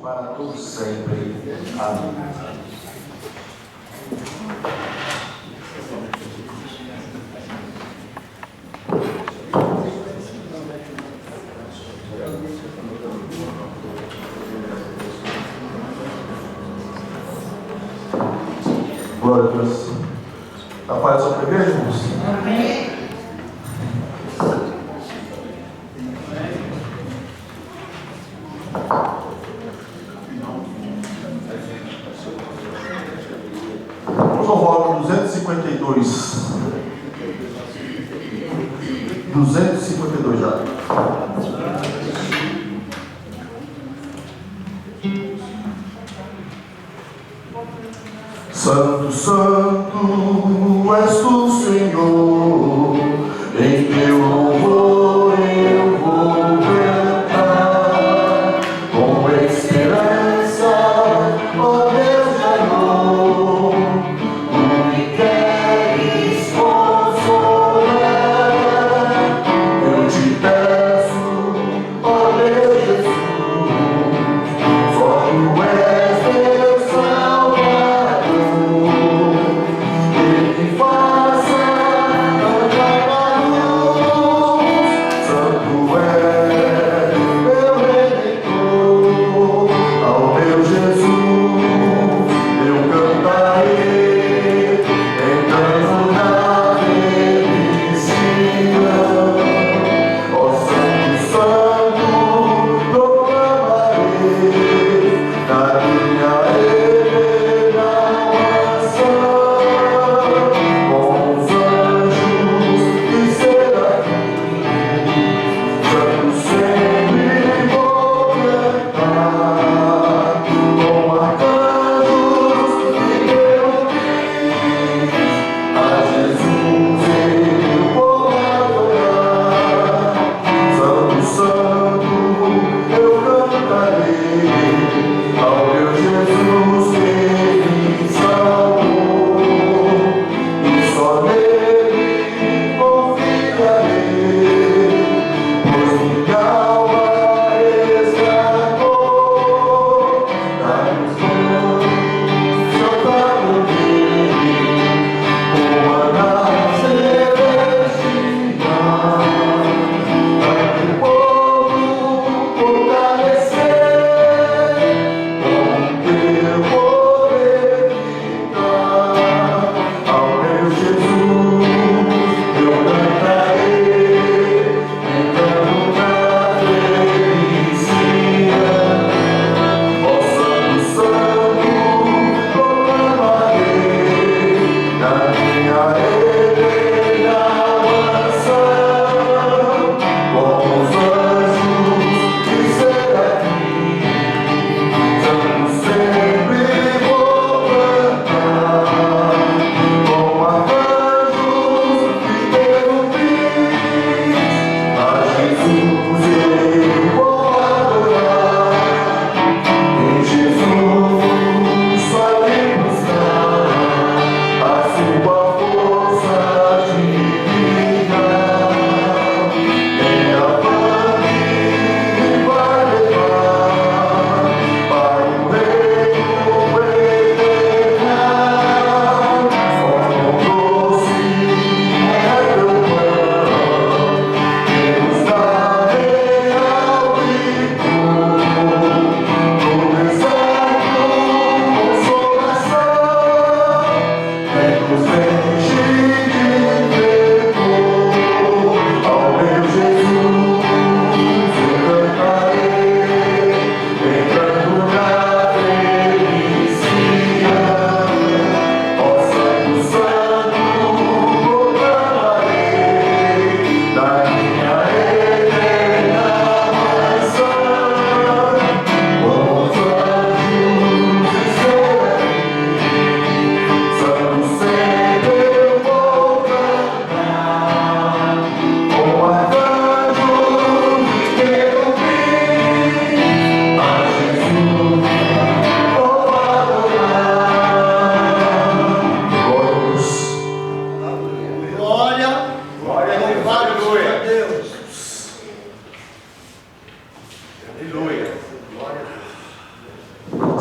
para todos sempre. Amém. Glória a Deus. A paz da igreja, irmãos? Amém. Vamos ao volume 252. 252 já. Santo, Santo és tu, Senhor, em teu louvor eu vou cantar, com esperança, ó Deus de amor, tu me queres consolar, eu te peço, ó Deus Jesus, só tu és Deus Salvador. Que faça cantar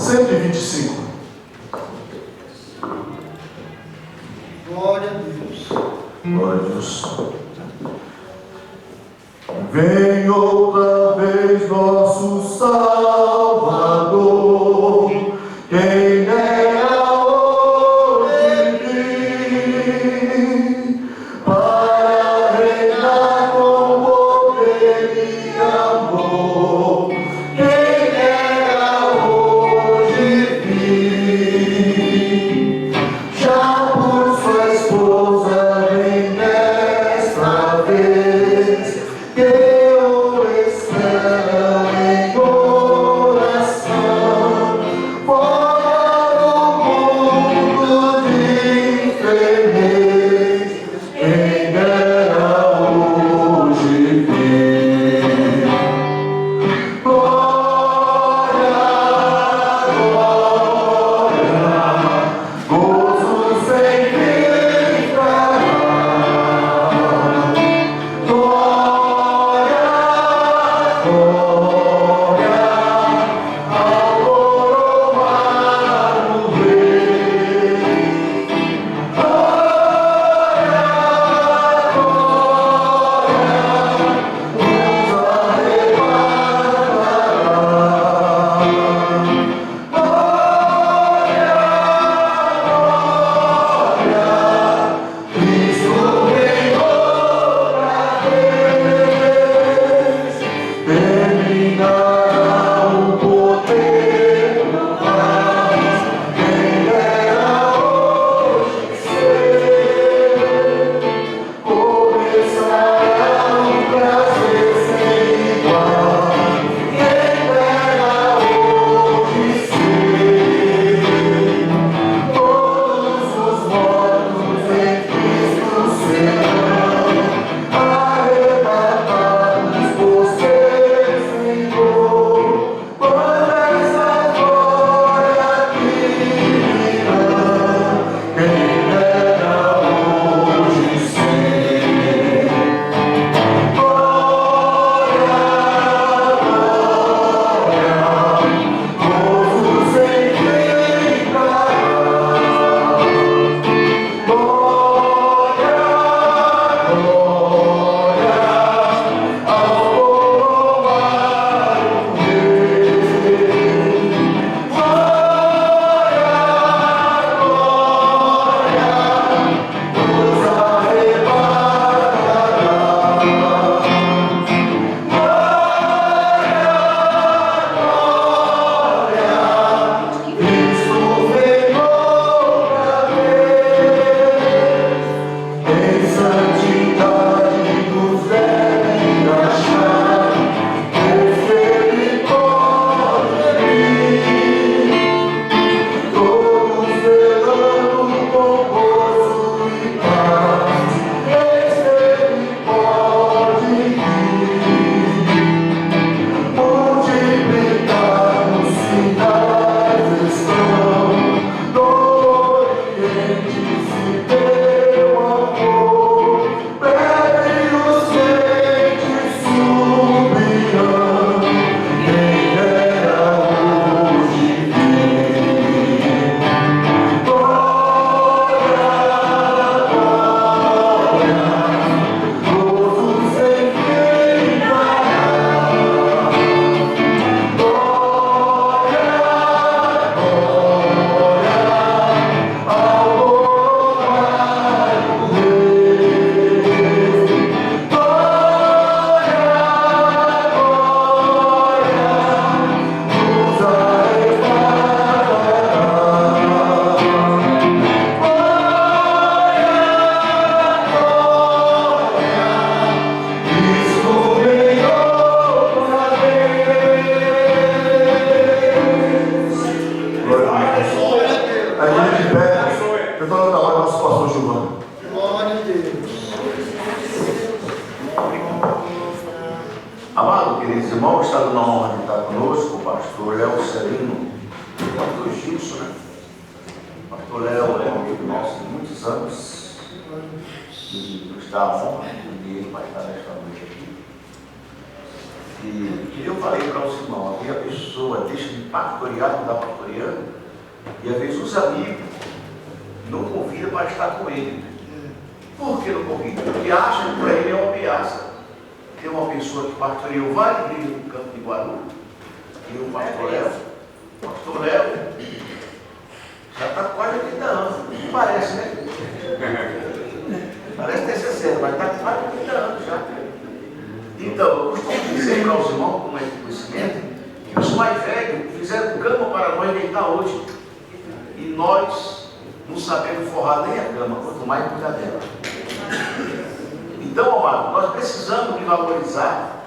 125. Glória a Deus. Glória a Deus. Vem outra vez nosso Salvador, quem nega hoje vir, para reinar com poder e amor. Quem nega hoje vir, já por sua esposa vem desta vez, que eu espero em oração, fora do mundo de enfermez, quem dera hoje vir. Glória, glória, gozo sem fim trará. Glória, glória, ao coroado Rei. Glória, glória, nos arrebatará. Cristo vem outra vez, terminará o poder do paz, quem dera hoje ser, começará um prazer sem igual, quem dera hoje ser. Todos os mortos em Cristo serão arrebatados por ser Senhor. Quando essa glória que virá, quem dera hoje ser. Glória, glória, gozo sem fim trará. Glória, glória, ao coroado Rei. Glória, glória, nos arrebatará. Cristo vem outra vez, em santidade nos devem achar, misericórdia vir, todos velando com gozo e paz, misericórdia vir. Multiplicar os sinais estão no Oriente, se teu amor, breve os ventos subirão, quem dera hoje vir. Glória, glória, gozo sem fim trará. Glória, glória, ao coroado Rei. Glória, glória, nos Amado, queridos irmãos, está dando a honra de estar conosco o pastor Léo Serino, pastor Gilson, né? Pastor Léo é um amigo nosso de muitos anos, e nos dá a honra de ele vai estar nesta noite aqui. E eu falei para os irmãos, a pessoa deixa de pastorear, não está pastoreando, e às vezes os amigos não convidam para estar com ele. Por que não convidam? Porque acham que para ele é uma ameaça. Tem uma pessoa que pastoreou várias igrejas no campo de Guarulhos, e o pastor Léo, já está com quase 80 anos, não parece, né? Parece ter 60, mas está com quase 80 anos já. Então, eu costumo dizer para os irmãos, com esse conhecimento, que os mais velhos fizeram cama para nós deitar hoje. E nós não sabemos forrar nem a cama, quanto mais cuidar dela. Então, amado, nós precisamos de valorizar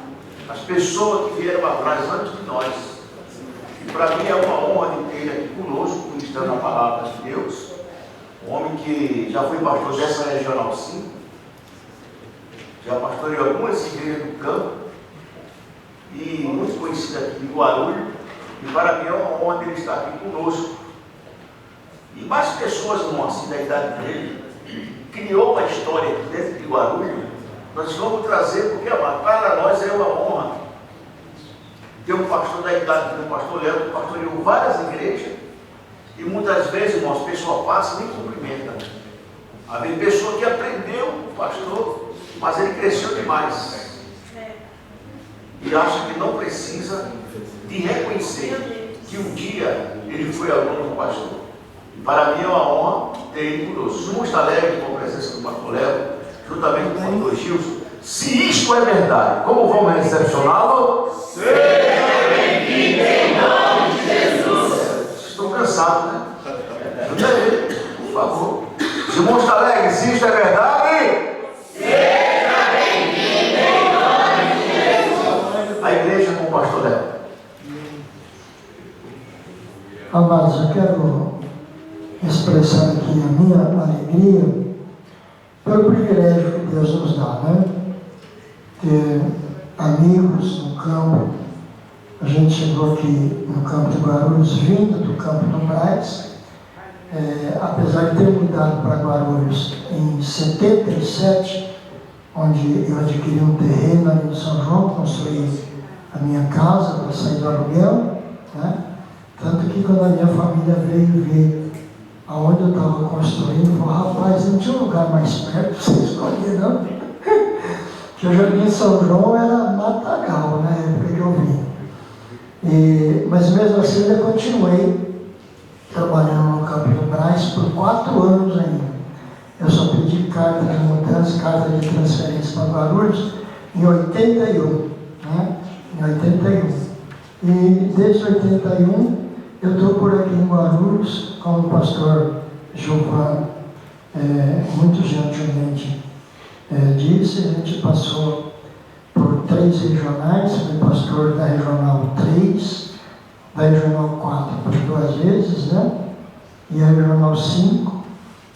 as pessoas que vieram atrás antes de nós. E para mim é uma honra de ter ele aqui conosco, ministrando a palavra de Deus. Um homem que já foi pastor dessa Regional 5, já pastoreou algumas igrejas do campo, e muito conhecido aqui de Guarulhos. E para mim é uma honra ele estar aqui conosco. E mais pessoas, irmão, assim, da idade dele, criou uma história aqui dentro de Guarulhos. Nós vamos trazer, porque para nós é uma honra ter um pastor da idade do pastor Léo, que pastoreou várias igrejas, e muitas vezes, irmãos, as pessoas passam e nem cumprimentam. Havia pessoa que aprendeu com o pastor, mas ele cresceu demais. E acha que não precisa de reconhecer que um dia ele foi aluno do pastor. E para mim é uma honra ter ele conosco. Muito está alegre com a presença do pastor Léo, juntamente com o pastor Gilson. Se isto é verdade, como vamos recepcioná-lo? Seja bem-vindo em nome de Jesus. Estou cansado, né? Ajuda ele, por favor. Se o irmão está alegre, se isto é verdade, seja bem-vindo em nome de Jesus. A igreja com o pastor Léo. Amados, eu quero expressar aqui a minha alegria pelo privilégio que Deus nos dá, né? Ter amigos no campo. A gente chegou aqui no campo de Guarulhos, vindo do campo do Braz. Apesar de ter mudado para Guarulhos em 77, onde eu adquiri um terreno ali no São João, construí a minha casa para sair do aluguel, né? Tanto que quando a minha família veio ver aonde eu estava construindo, falou: rapaz, não tinha um lugar mais perto para você escolher, não? Que o Jardim São João era matagal, na época que eu vim. Mas mesmo assim eu continuei trabalhando no Campo do Braz por 4 anos ainda. Eu só pedi carta de mudança, carta de transferência para Guarulhos em 81, né? Em 81. E desde 81 eu estou por aqui em Guarulhos, como o pastor Gilvan muito gentilmente disse. A gente passou por 3 regionais, fui pastor da Regional 3, da Regional 4 por 2 vezes, né? E a Regional 5,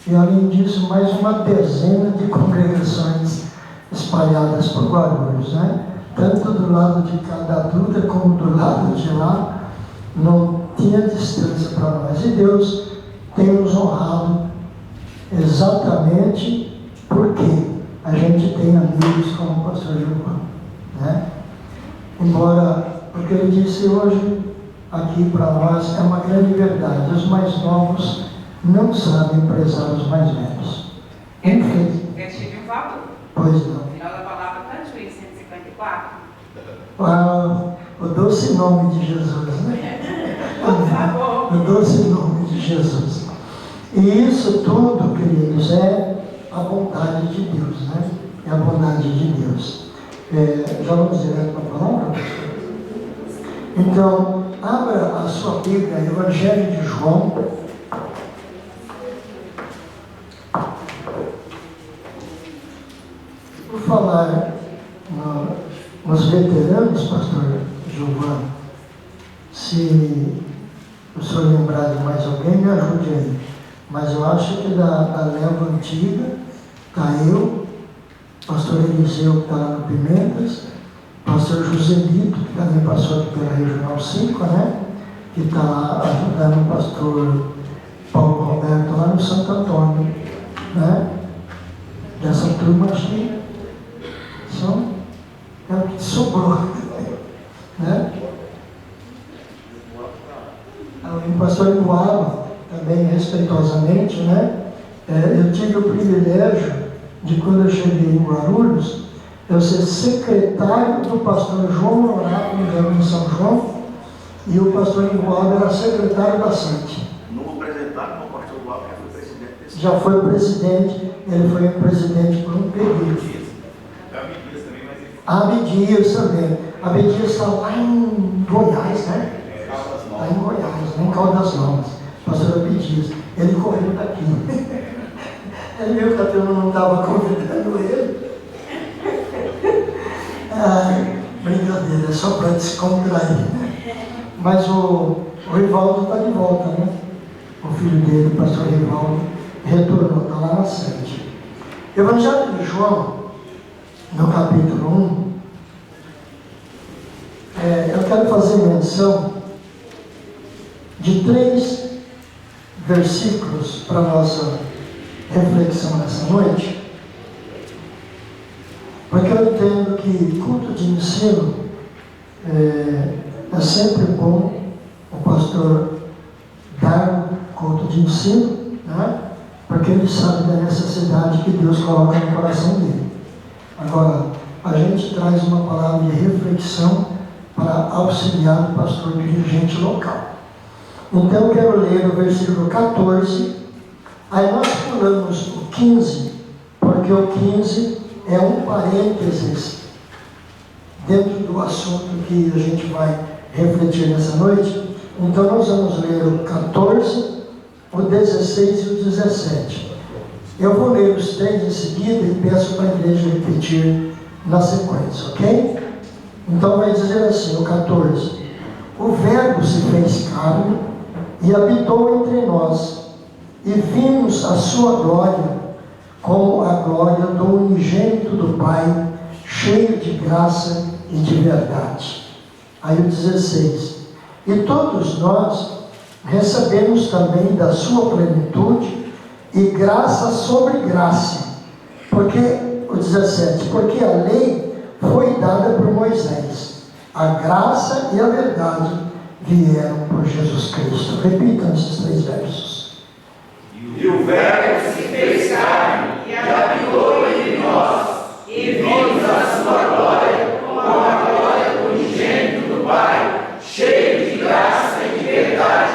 e além disso mais uma dezena de congregações espalhadas por Guarulhos, né? Tanto do lado de cada Duda como do lado de lá, não tinha distância para nós. E Deus tem nos honrado exatamente porque a gente tem amigos como o pastor Gilvan, né? Embora, porque ele disse hoje aqui para nós, é uma grande verdade: os mais novos não sabem prezar os mais velhos. Enfim. Eu tive um valor. Pois não. No final da palavra está em 154. O doce nome de Jesus, né? Por favor. O doce nome de Jesus. E isso tudo, queridos, é a bondade de Deus, né? É a bondade de Deus. Já vamos direto para a palavra? Então, abra a sua Bíblia, Evangelho de João. Por falar nos veteranos, pastor Gilvan, se o senhor lembrar de mais alguém, me ajude aí. Mas eu acho que da leva antiga está eu, pastor Eliseu, que está lá no Pimentas, pastor Joselito, que também passou aqui pela Regional 5, né? Que está ajudando o pastor Paulo Roberto lá no Santo Antônio, né? Dessa turma, acho que é o que sobrou. né? O pastor Ibuaba, também respeitosamente, né? Eu tive o privilégio de, quando eu cheguei em Guarulhos, eu ser secretário do pastor João Honorato, no São João, e o pastor Ibuaba era secretário da SANTE. Não vou apresentar, mas o pastor Ibuaba já foi presidente desse. Já foi presidente, ele foi presidente por um período. Abdias também. Abdias está lá em Goiás, né? Lá em Goiás, em Caldas Novas. Pastor Abdias. Ele correu daqui. Ele viu que a turma não estava convidando ele. Brincadeira, é só para descontrair. Mas o Rivaldo está de volta, né? O filho dele, o pastor Rivaldo, retornou, está lá na sede. Evangelho de João, no capítulo 1, eu quero fazer menção de 3 versículos para a nossa reflexão nessa noite, porque eu entendo que culto de ensino é sempre bom o pastor dar culto de ensino, né? Porque ele sabe da necessidade que Deus coloca no coração dele. Agora, a gente traz uma palavra de reflexão para auxiliar o pastor dirigente local. Então eu quero ler o versículo 14, aí nós pulamos o 15, porque o 15 é um parênteses dentro do assunto que a gente vai refletir nessa noite. Então nós vamos ler o 14, o 16 e o 17. Eu vou ler os 3 em seguida e peço para a igreja repetir na sequência, ok? Então vai dizer assim, o 14: o Verbo se fez carne e habitou entre nós, e vimos a sua glória, como a glória do unigênito do Pai, cheio de graça e de verdade. Aí o 16: e todos nós recebemos também da sua plenitude, e graça sobre graça. Porque, o 17, porque a lei foi dada por Moisés, a graça e a verdade vieram por Jesus Cristo. Repitam esses 3 versos. E o Verbo se fez carne e habitou entre nós, e vimos a sua glória, como a glória do unigênito do Pai, cheio de graça e de verdade.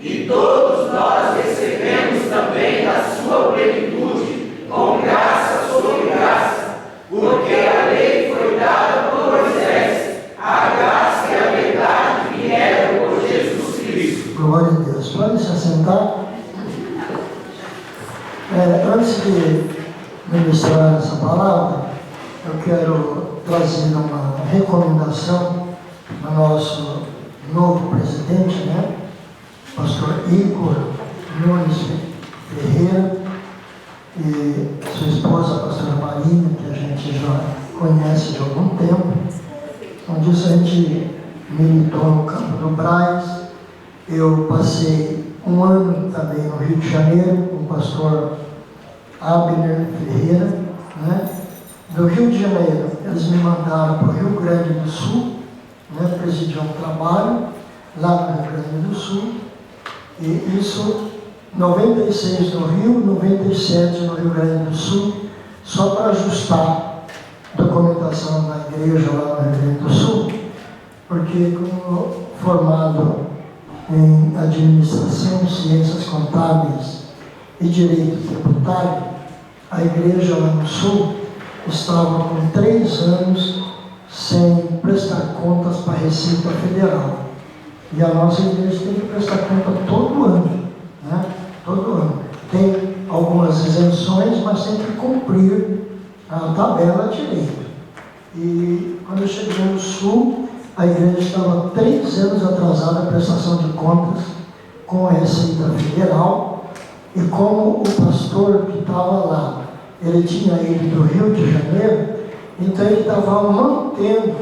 E todos nós recebemos também da sua plenitude, com graça sobre graça, porque a lei foi dada por Moisés, a graça e a verdade vieram por Jesus Cristo. Glória a Deus. Pode se assentar. Antes de ministrar essa palavra, eu quero trazer uma recomendação do nosso novo presidente, né? Pastor Igor Nunes Ferreira, e sua esposa, a pastora Marina, que a gente já conhece de algum tempo. Onde isso a gente militou no Campo do Braz. Eu passei um ano também no Rio de Janeiro com o pastor Abner Ferreira, né? Do Rio de Janeiro, eles me mandaram para o Rio Grande do Sul, né? Presidir um trabalho lá no Rio Grande do Sul. E isso, 96 no Rio, 97 no Rio Grande do Sul, só para ajustar a documentação da igreja lá no Rio Grande do Sul, porque como formado em administração, ciências contábeis e direito tributário, a igreja lá no Sul estava com 3 anos sem prestar contas para a Receita Federal. E a nossa igreja tem que prestar conta todo ano, né? Todo ano. Tem algumas isenções, mas tem que cumprir a tabela direito. E quando eu cheguei no Sul, a igreja estava 3 anos atrasada a prestação de contas com a Receita Federal. E como o pastor que estava lá, ele tinha ido do Rio de Janeiro, então ele estava mantendo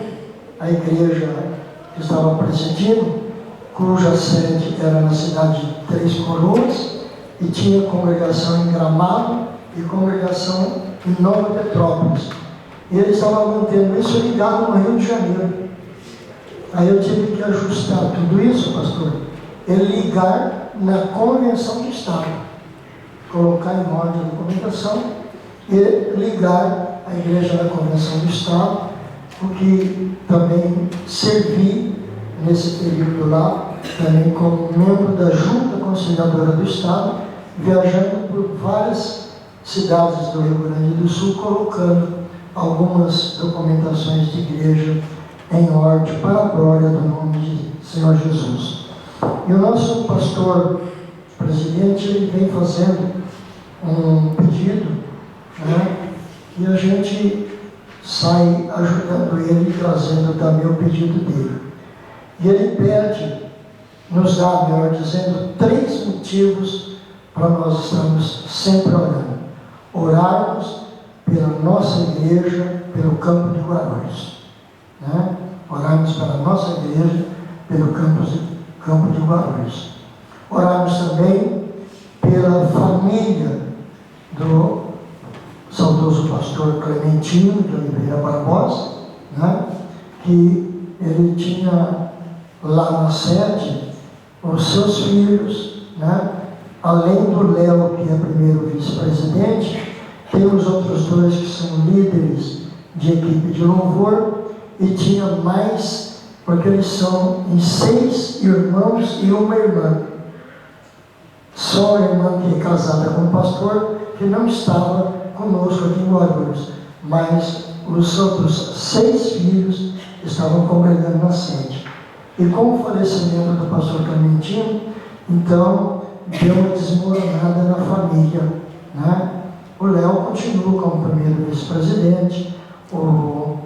a igreja que estava presidindo, cuja sede era na cidade de Três Coroas, e tinha congregação em Gramado e congregação em Nova Petrópolis. E ele estava mantendo isso ligado no Rio de Janeiro. Aí eu tive que ajustar tudo isso, pastor, e ligar na convenção de Estado, colocar em ordem a documentação e ligar a igreja na convenção de Estado, porque também servi nesse período lá, também como membro da Junta Conciliadora do Estado, viajando por várias cidades do Rio Grande do Sul, colocando algumas documentações de igreja em ordem para a glória do nome de Senhor Jesus. E o nosso pastor presidente, ele vem fazendo um pedido, né, e a gente sai ajudando ele, trazendo também o pedido dele. E ele pede, nos dá, melhor dizendo, 3 motivos para nós estarmos sempre orando. Orarmos pela nossa igreja, pelo campo de Guarulhos, né? Orarmos pela nossa igreja, pelo campo de Guarulhos. Orarmos também pela família do saudoso pastor Clementino de Oliveira Barbosa, né? Que ele tinha lá na sede os seus filhos, né? Além do Léo, que é primeiro vice-presidente, temos outros 2 que são líderes de equipe de louvor, e tinha mais, porque eles são em 6 irmãos e uma irmã. Só a irmã que é casada com o pastor, que não estava conosco aqui em Guarulhos, mas os outros 6 filhos estavam congregando na sede. E com o falecimento do pastor Clementino, então deu uma desmoronada na família, né? O Léo continua como primeiro vice-presidente, o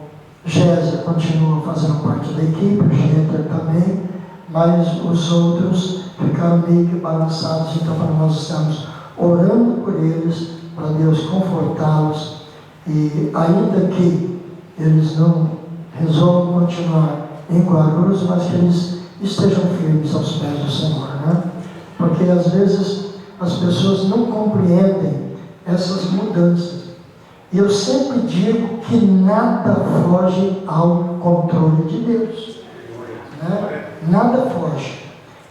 Gésia continua fazendo parte da equipe, o Géter também, mas os outros ficaram meio que balançados. Então, para nós estamos orando por eles, para Deus confortá-los, e ainda que eles não resolvam continuar em Guarulhos, mas que eles estejam firmes aos pés do Senhor, né? Porque às vezes as pessoas não compreendem essas mudanças. E eu sempre digo que nada foge ao controle de Deus, né? Nada foge.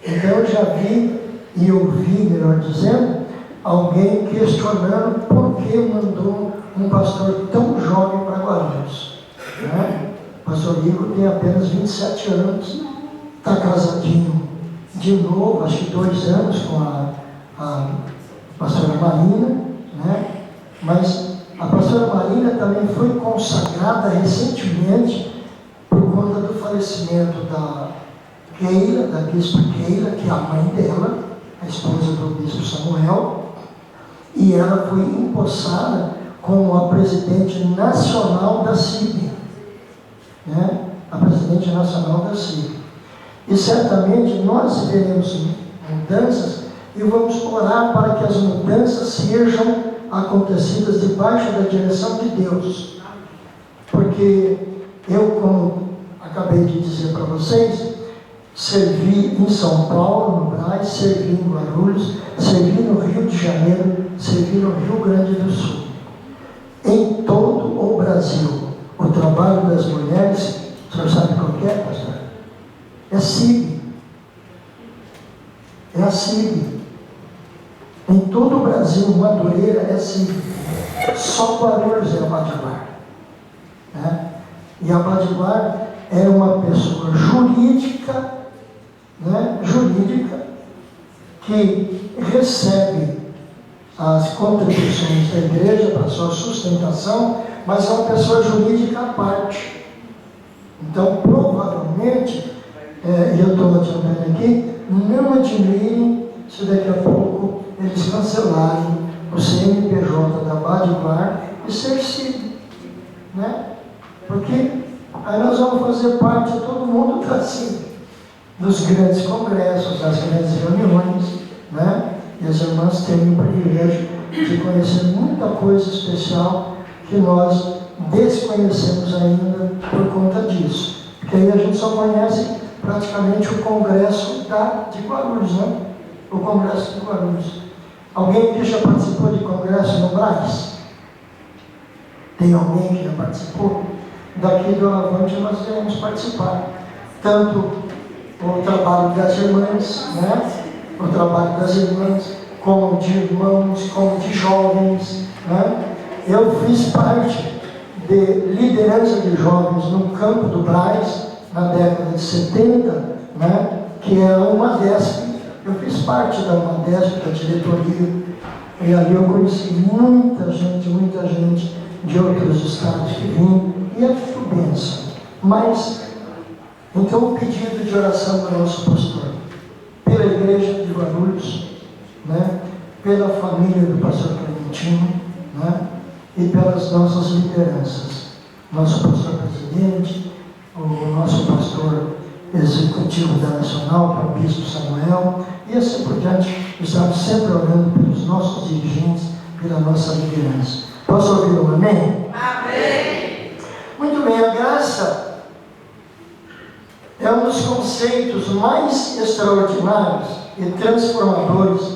Então eu já vi e ouvi, melhor dizendo, alguém questionando por que mandou um pastor tão jovem para Guarulhos, né? O pastor Igor tem apenas 27 anos, está casadinho de novo, acho que 2 anos com a pastora Marina, né? Mas a pastora Marina também foi consagrada recentemente por conta do falecimento da Keila, da bispa Keila, que é a mãe dela, a esposa do bispo Samuel, e ela foi empossada como a presidente nacional da CIB, né? A presidente nacional da CIB. E certamente nós veremos mudanças e vamos orar para que as mudanças sejam acontecidas debaixo da direção de Deus. Porque eu, como acabei de dizer para vocês, servi em São Paulo, no Brás, servi em Guarulhos, servi no Rio de Janeiro, servi no Rio Grande do Sul. Em todo o Brasil, o trabalho das mulheres, o senhor sabe qual que é, pastor? É CIB. É a CIB. Em todo o Brasil, Madureira é CIB. Só Guarulhos é Abadiguar, né? E Abadiguar é uma pessoa jurídica, né? Jurídica, que recebe as contribuições da igreja para sua sustentação, mas é uma pessoa jurídica à parte. Então, provavelmente, e eu estou adiantando aqui, não admirem se daqui a pouco eles cancelarem o CNPJ da Abadiguar e ser CIB, né? Porque aí nós vamos fazer parte, todo mundo da CIB, dos grandes congressos, das grandes reuniões, né? E as irmãs têm o privilégio de conhecer muita coisa especial que nós desconhecemos ainda por conta disso. Porque aí a gente só conhece praticamente o congresso de Guarulhos, né? O congresso de Guarulhos. Alguém aqui já participou de congresso no Brás? Tem alguém que já participou? Daqui do Alavante nós iremos participar. tanto o trabalho das irmãs, né? O trabalho das irmãs, como de irmãos, como de jovens, né? Eu fiz parte de liderança de jovens no campo do Braz, na década de 70, né? Que é uma UMADESP. Eu fiz parte da UMADESP, da diretoria, e ali eu conheci muita gente de outros estados que vinham, e é tudo bênção. Mas, então, o pedido de oração do nosso pastor, pela igreja de Guarulhos, né? Pela família do pastor Clementino, né? E pelas nossas lideranças, nosso pastor presidente, o nosso pastor executivo da Nacional, o bispo Samuel, e assim por diante. Estamos sempre orando pelos nossos dirigentes, pela nossa liderança. Posso ouvir um amém? Amém. Muito bem, a graça é um dos conceitos mais extraordinários e transformadores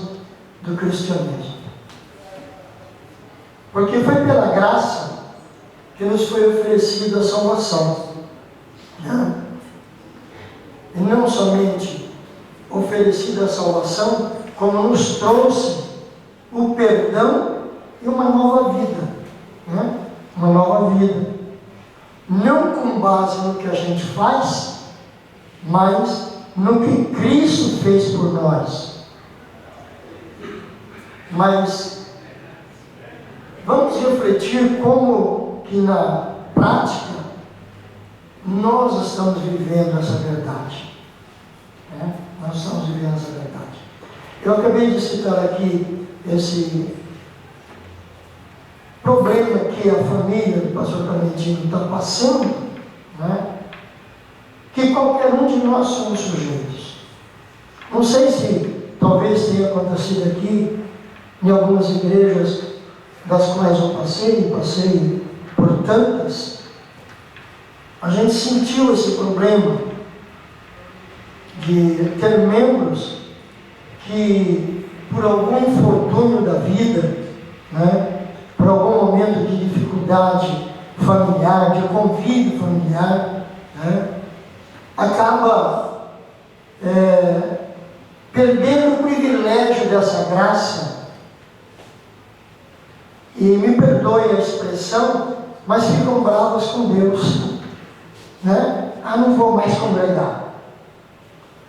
do cristianismo. Porque foi pela graça que nos foi oferecida a salvação, né? E não somente oferecida a salvação, como nos trouxe o perdão e uma nova vida, né? Uma nova vida. Não com base no que a gente faz, mas no que Cristo fez por nós. Mas vamos refletir como que na prática nós estamos vivendo essa verdade, né? Nós estamos vivendo essa verdade. Eu acabei de citar aqui esse problema que a família do pastor Clementino está passando, né? Que qualquer um de nós somos sujeitos. Não sei se talvez tenha acontecido aqui em algumas igrejas das quais eu passei por tantas. A gente sentiu esse problema de ter membros que, por algum infortúnio da vida, né, por algum momento de dificuldade familiar, de convívio familiar, né, acaba perdendo o privilégio dessa graça. E me perdoe a expressão, mas ficam bravos com Deus, né? Ah, não vou mais congregar,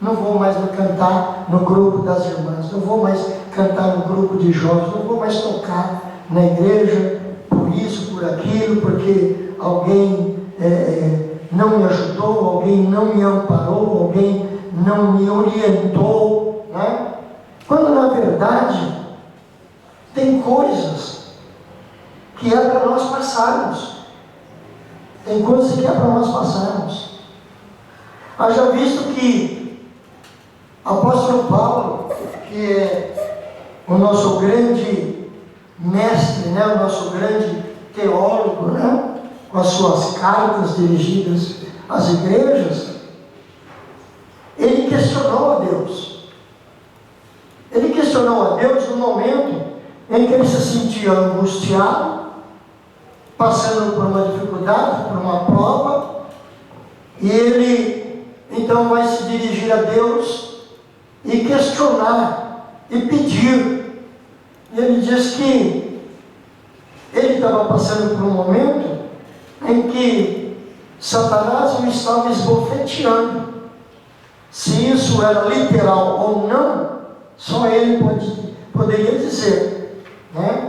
não vou mais cantar no grupo das irmãs, não vou mais cantar no grupo de jovens, não vou mais tocar na igreja por isso, por aquilo, porque alguém não me ajudou, alguém não me amparou, alguém não me orientou, né? Quando na verdade tem coisas que é para nós passarmos. Tem coisas que é para nós passarmos. Haja visto que apóstolo Paulo, que é o nosso grande mestre, né, o nosso grande teólogo, né, com as suas cartas dirigidas às igrejas, ele questionou a Deus. Ele questionou a Deus no momento em que ele se sentia angustiado, passando por uma dificuldade, por uma prova, e ele então vai se dirigir a Deus e questionar e pedir. E ele diz que ele estava passando por um momento em que Satanás o estava esbofeteando. Se isso era literal ou não, só ele poderia dizer, né?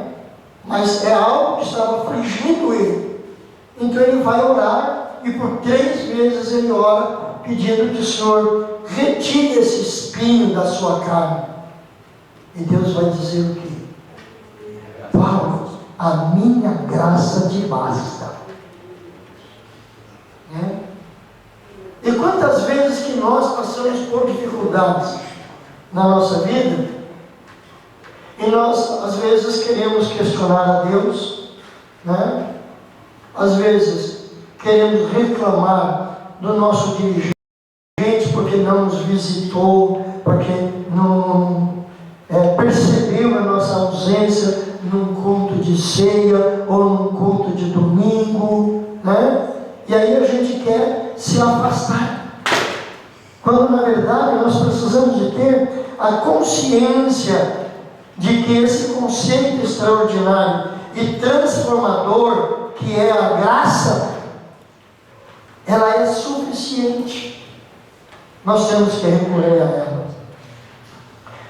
Mas é algo que estava afligindo ele. Então ele vai orar, e por 3 vezes ele ora, pedindo que o Senhor retire esse espinho da sua carne. E Deus vai dizer o quê? Paulo, a minha graça te basta. Né? E quantas vezes que nós passamos por dificuldades na nossa vida, e nós, às vezes, queremos questionar a Deus, né? Às vezes, queremos reclamar do nosso dirigente porque não nos visitou, porque não percebeu a nossa ausência num culto de ceia ou num culto de domingo, né? E aí a gente quer se afastar. a consciência de que esse conceito extraordinário e transformador que é a graça, ela é suficiente. Nós temos que recorrer a ela.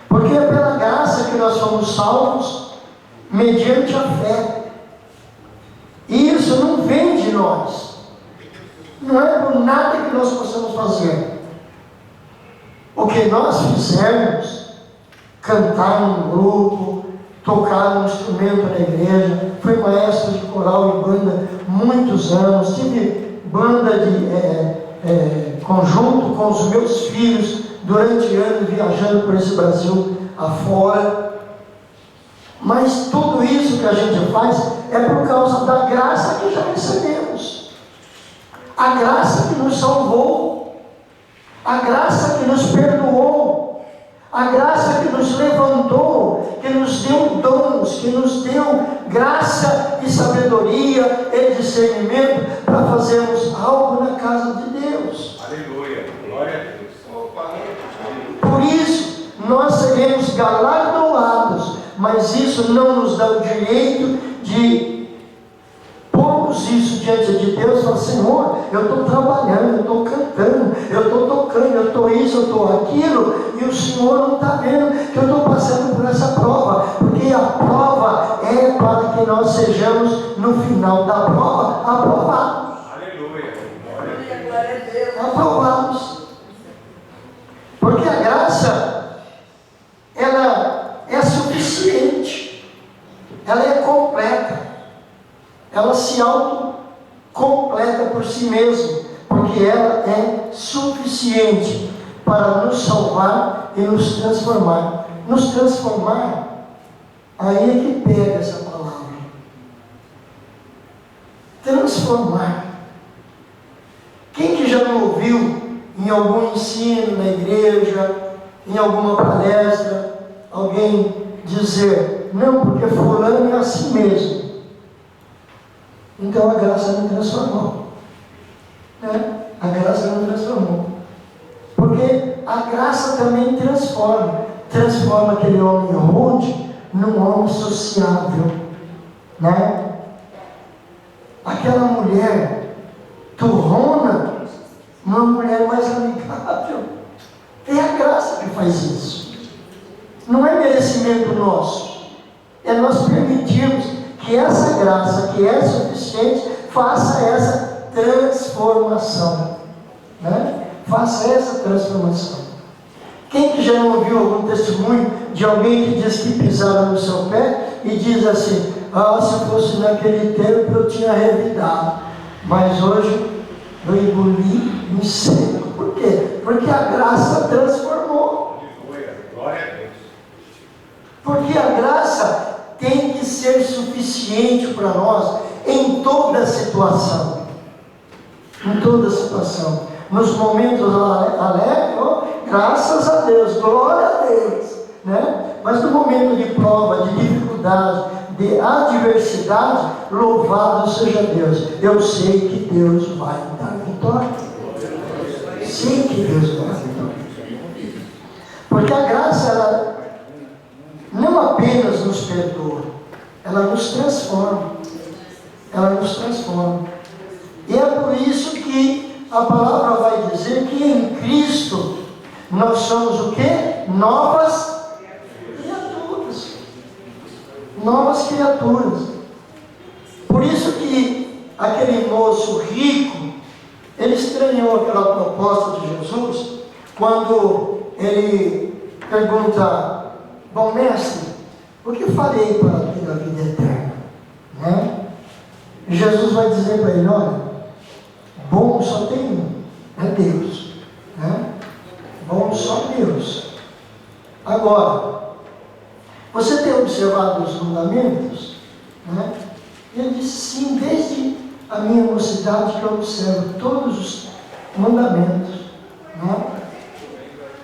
Porque é pela graça que nós somos salvos, mediante a fé. E isso não vem de nós. Não é por nada que nós possamos fazer. O que nós fizermos, cantar num grupo, tocar um instrumento na igreja, fui maestro de coral e banda muitos anos, tive banda de conjunto com os meus filhos durante anos, viajando por esse Brasil afora. Mas tudo isso que a gente faz é por causa da graça que já recebemos, a graça que nos salvou, a graça que nos perdoou, a graça que nos levantou, que nos deu dons, que nos deu graça e sabedoria e discernimento para fazermos algo na casa de Deus. Aleluia, glória a Deus. Por isso, nós seremos galardoados, mas isso não nos dá o direito de pormos isso diante de Deus e falar: Senhor, eu estou trabalhando, eu estou cantando, eu estou tocando, eu estou isso, eu estou aquilo, e o Senhor não está vendo que eu estou passando por essa prova, porque a prova é para que nós sejamos, no final da prova, aprovados. Aleluia, glória a Deus. Aprovados. Porque a graça, ela é suficiente, ela é completa, ela se autocompleta por si mesma, porque ela é suficiente para nos salvar e nos transformar. Nos transformar, aí é que pega essa palavra. Transformar. Quem que já não ouviu em algum ensino na igreja, em alguma palestra, alguém dizer: não, porque fulano é assim mesmo, então a graça não transformou, né? A graça não transformou, porque a graça também transforma aquele homem rude num homem sociável, né? Aquela mulher turrona, uma mulher mais amigável. É a graça que faz isso. Não é merecimento nosso. É nós permitirmos que essa graça, que é suficiente, faça essa transformação, né? Faça essa transformação. Quem que já não ouviu algum testemunho de alguém que diz que pisaram no seu pé e diz assim: ah, se fosse naquele tempo eu tinha revidado, mas hoje eu engoli em seco. Por quê? Porque a graça transformou. Glória a Deus. Porque a graça tem que ser suficiente para nós em toda situação. Em toda situação. Nos momentos alegres, oh, graças a Deus, glória a Deus, né? Mas no momento de prova, de dificuldade, de adversidade, louvado seja Deus. Eu sei que Deus vai dar vitória. Sei que Deus vai dar vitória. Porque a graça, ela não apenas nos perdoa, ela nos transforma. Ela nos transforma. E é por isso que a palavra vai dizer que em Cristo nós somos o quê? Novas criaturas. Novas criaturas. Por isso que aquele moço rico, ele estranhou aquela proposta de Jesus, quando ele pergunta: bom mestre, o que farei para ter a vida eterna? Né? E Jesus vai dizer para ele: olha, bom só tem um, é Deus, né? Bom só Deus. Agora, você tem observado os mandamentos? Né? E ele disse: sim, desde a minha mocidade que eu observo todos os mandamentos. Né?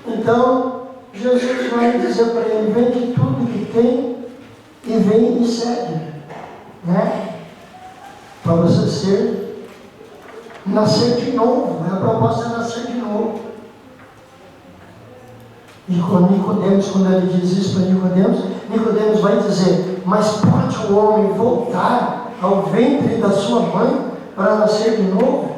Então, Jesus vai dizer para ele: vende tudo que tem e vem e segue. Né? Para você nascer de novo. A proposta é nascer de novo. E com Nicodemos, quando ele diz isso para Nicodemos, Nicodemos vai dizer: mas pode o homem voltar ao ventre da sua mãe para nascer de novo?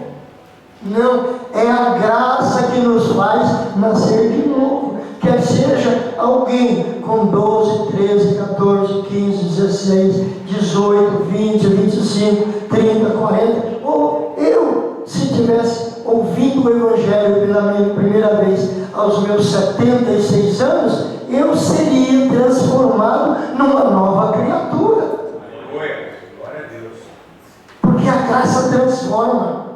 Não, é a graça que nos faz nascer de novo. Quer seja alguém com 12, 13, 14, 15, 16, 18, 20, 25, 30, 40, ou eu, se tivesse ouvido o Evangelho pela minha primeira vez aos meus 76 anos, eu seria transformado numa nova criatura. Aleluia, glória a Deus. Porque a graça transforma.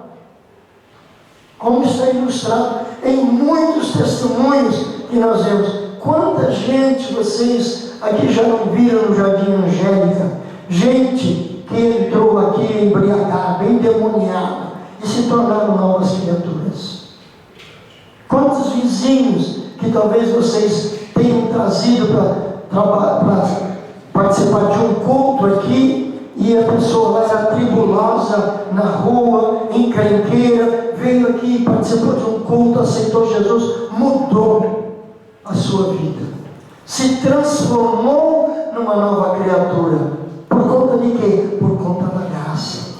Como está ilustrado em muitos testemunhos que nós vemos. Quanta gente vocês aqui já não viram no Jardim Angélica? Gente que entrou aqui embriagada, endemoniada, e se tornaram novas criaturas. Quantos vizinhos que talvez vocês tenham trazido para participar de um culto aqui, e a pessoa lá era tribulosa na rua, encrenqueira, veio aqui, participou de um culto, aceitou Jesus, mudou a sua vida, se transformou numa nova criatura. Por conta de quê? Por conta da graça.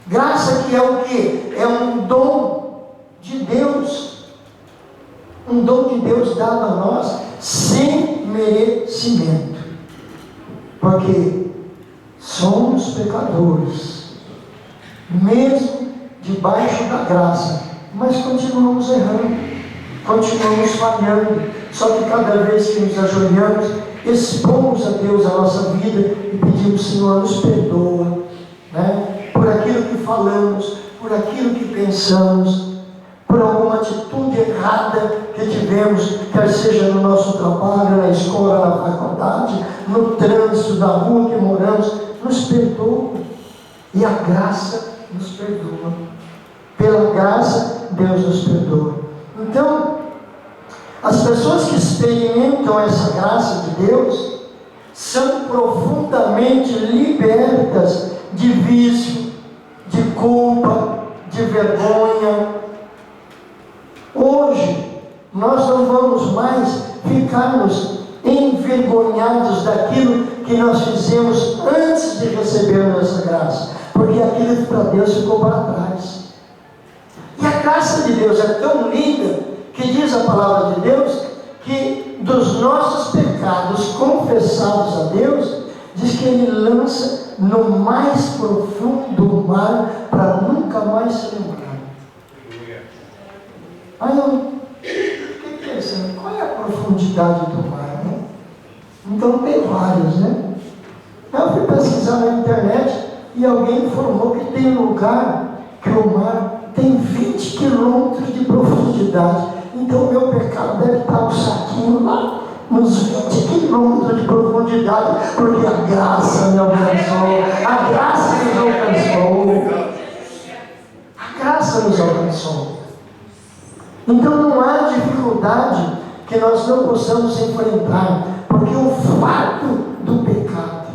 Graça que é o quê? É um dom de Deus. Um dom de Deus dado a nós sem merecimento. Porque somos pecadores, mesmo debaixo da graça, mas continuamos errando, continuamos falhando. Só que cada vez que nos ajoelhamos, expomos a Deus a nossa vida e pedimos: Senhor, nos perdoa, né? Por aquilo que falamos, por aquilo que pensamos, por alguma atitude errada que tivemos, quer seja no nosso trabalho, na escola, na faculdade, no trânsito, na rua que moramos. Nos perdoa. E a graça nos perdoa. Pela graça, Deus nos perdoa. Então, as pessoas que experimentam essa graça de Deus são profundamente libertas de vício, de culpa, de vergonha. Hoje, nós não vamos mais ficarmos envergonhados daquilo que nós fizemos antes de recebermos essa graça, porque aquilo para Deus ficou para trás. E a graça de Deus é tão linda que diz a palavra de Deus que dos nossos pecados confessados a Deus, diz que Ele lança no mais profundo do mar para nunca mais se lembrar. Ah, não. O que é isso? Qual é a profundidade do mar, né? Então tem vários, né? Eu fui pesquisar na internet e alguém informou que tem lugar que o mar tem 20 quilômetros de profundidade. Então o meu pecado deve estar um saquinho lá nos 20 quilômetros de profundidade, porque a graça me alcançou. A graça nos alcançou. A graça nos alcançou. Então não há dificuldade que nós não possamos enfrentar, porque o fato do pecado.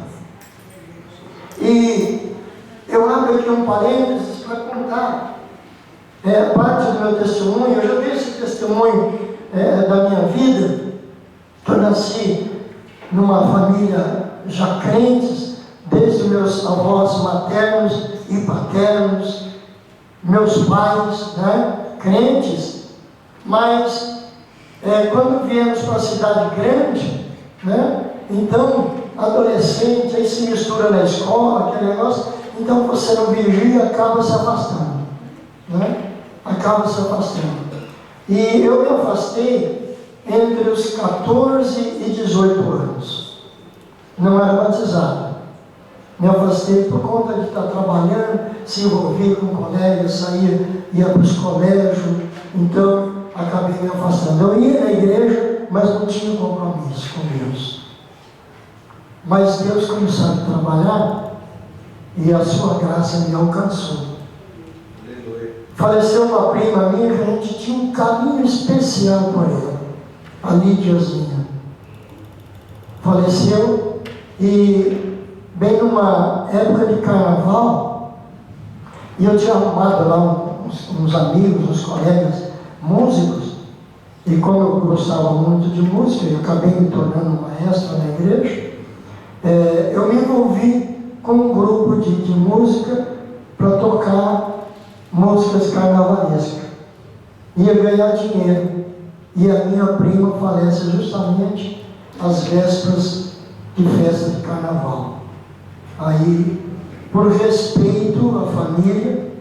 E eu abro aqui um parênteses para contar parte do meu testemunho. Eu já dei esse testemunho da minha vida, que eu nasci numa família já crentes, desde meus avós maternos e paternos, meus pais, né, crentes. Mas quando viemos para a cidade grande, né, então adolescente, aí se mistura na escola, aquele negócio, então você não vigia, acaba se afastando, né? Acaba se afastando. E eu me afastei entre os 14 e 18 anos. Não era batizado. Me afastei por conta de estar trabalhando, se envolver com colegas, ia para os colégios, então acabei me afastando. Eu ia na igreja, mas não tinha compromisso com Deus. Mas Deus, como sabe trabalhar, e a sua graça me alcançou. Faleceu uma prima minha que a gente tinha um carinho especial por ela, a Lídiazinha. Faleceu e bem numa época de carnaval, e eu tinha arrumado lá uns amigos, uns colegas músicos, E como eu gostava muito de música, e acabei me tornando maestro na igreja, eu me envolvi com um grupo de música para tocar músicas carnavalescas. Ia ganhar dinheiro. E a minha prima falece justamente às vésperas de festa de carnaval. Aí, por respeito à família,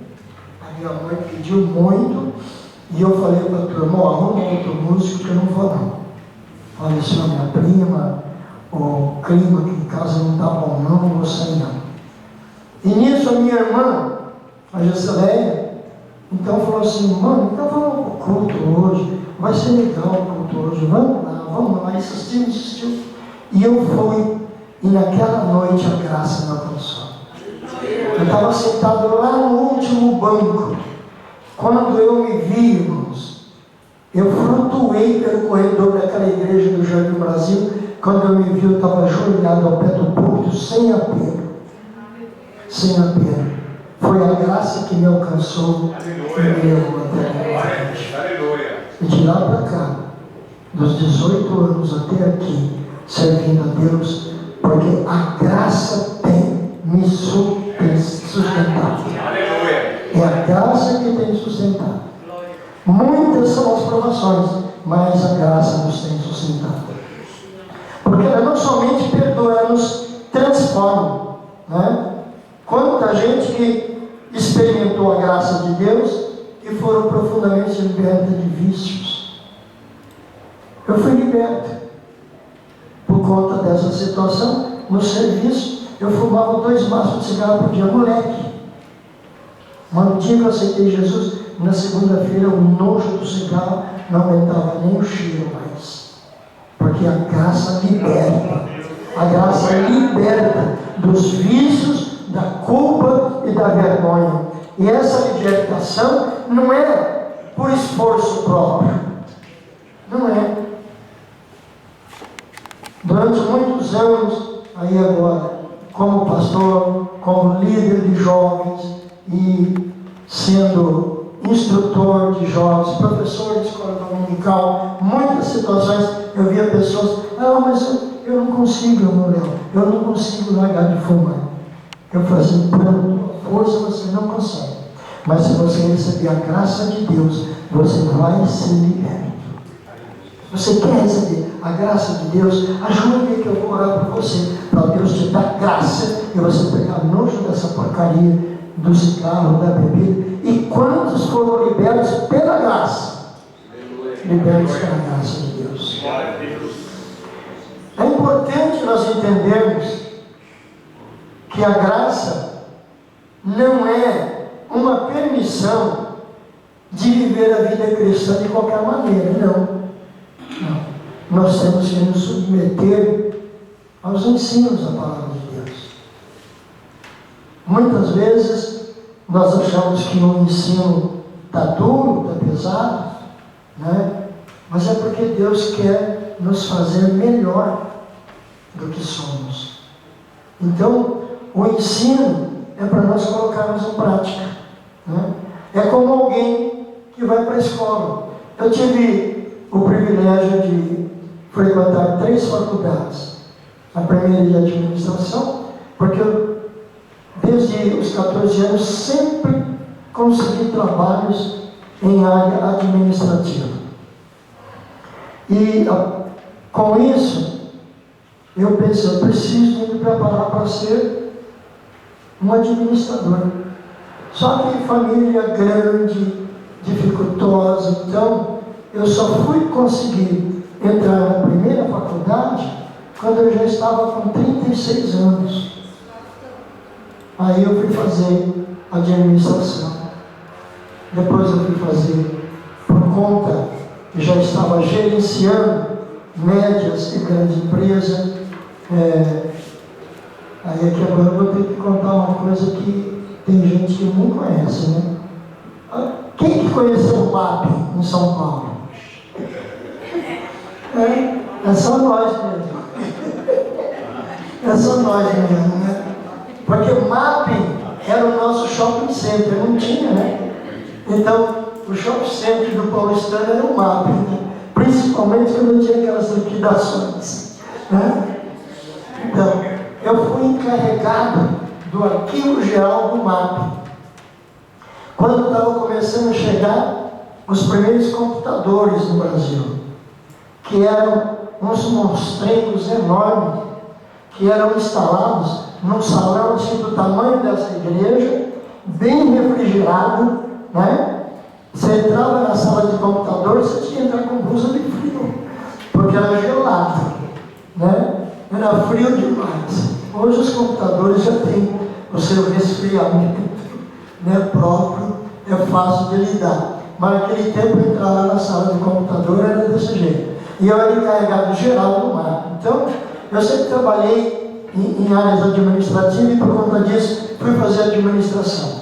a minha mãe pediu muito, e eu falei para a turma: arruma outro músico que eu não vou não. Faleceu a minha prima, o clima aqui em casa não está bom não vou sair não. E nisso a minha irmã, a Gessileia, então falou assim: mano, então vamos para o culto hoje, vai ser legal o culto hoje, vamos lá, insistiu. E eu fui, e naquela noite a graça me alcançou. Eu estava sentado lá no último banco. Quando eu me vi, irmãos, eu flutuei pelo corredor daquela igreja do Jardim Brasil. Quando eu me vi, eu estava ajoelhado ao pé do púlpito, sem apelo. Sem apelo. Foi a graça que me alcançou e me levou até a e de lá para cá, dos 18 anos até aqui, servindo a Deus, porque a graça tem me sustentado. É a graça que tem sustentado. Muitas são as provações, mas a graça nos tem sustentado. Porque ela não somente perdoa, ela nos transforma, né? Quanta gente que experimentou a graça de Deus e foram profundamente libertos de vícios. Eu fui liberto por conta dessa situação. No serviço, eu fumava 2 maços de cigarro por dia, moleque. Mas no dia que eu aceitei Jesus, na segunda-feira, o nojo do cigarro não aguentava nem o cheiro mais. Porque a graça liberta. A graça liberta dos vícios, da culpa e da vergonha. E essa libertação não é por esforço próprio. Não é. Durante muitos anos, aí agora, como pastor, como líder de jovens e sendo instrutor de jovens, professor de escola dominical, muitas situações eu via pessoas: mas eu não consigo, irmão Léo, eu não consigo largar de fumar. Eu falei assim: por força você não consegue, mas se você receber a graça de Deus, você vai ser liberto. Você quer receber a graça de Deus? Ajude que eu vou orar por você, para Deus te dar graça e você pegar nojo dessa porcaria do cigarro, da bebida. E quantos foram libertos pela graça? Libertos pela graça de Deus. É importante nós entendermos que a graça não é uma permissão de viver a vida cristã de qualquer maneira, não. Nós temos que nos submeter aos ensinos da palavra de Deus. Muitas vezes nós achamos que o ensino está duro, está pesado, né? Mas é porque Deus quer nos fazer melhor do que somos. Então, o ensino é para nós colocarmos em prática, né? É como alguém que vai para a escola. Eu tive o privilégio de frequentar 3 faculdades. A primeira de administração, porque eu, desde os 14 anos, sempre consegui trabalhos em área administrativa. E com isso, eu pensei: eu preciso me preparar para ser um administrador. Só que família grande, dificultosa, então eu só fui conseguir entrar na primeira faculdade quando eu já estava com 36 anos. Aí eu fui fazer administração. Depois eu fui fazer por conta que já estava gerenciando médias e grandes empresas. Aí aqui agora eu vou ter que contar uma coisa que tem gente que não conhece, né? Quem que conheceu o MAP em São Paulo? É só nós mesmo. É só nós mesmo, né? Porque o MAP era o nosso shopping center, não tinha, né? Então, o shopping center do paulistano era o MAP, né? principalmente quando tinha aquelas liquidações, né? Então, eu fui encarregado do arquivo geral do MAP. Quando estava começando a chegar os primeiros computadores no Brasil, que eram uns monstrentos enormes, que eram instalados num salão assim, do tamanho dessa igreja, bem refrigerado, né? Você entrava na sala de computador, você tinha que entrar com blusa de frio, porque era gelado, né? Era frio demais. Hoje os computadores já têm o seu resfriamento, né, próprio, é fácil de lidar. Mas naquele tempo entrar lá na sala de computador era desse jeito. E eu era encarregado geral do MAP. Então, eu sempre trabalhei em áreas administrativas e por conta disso fui fazer administração.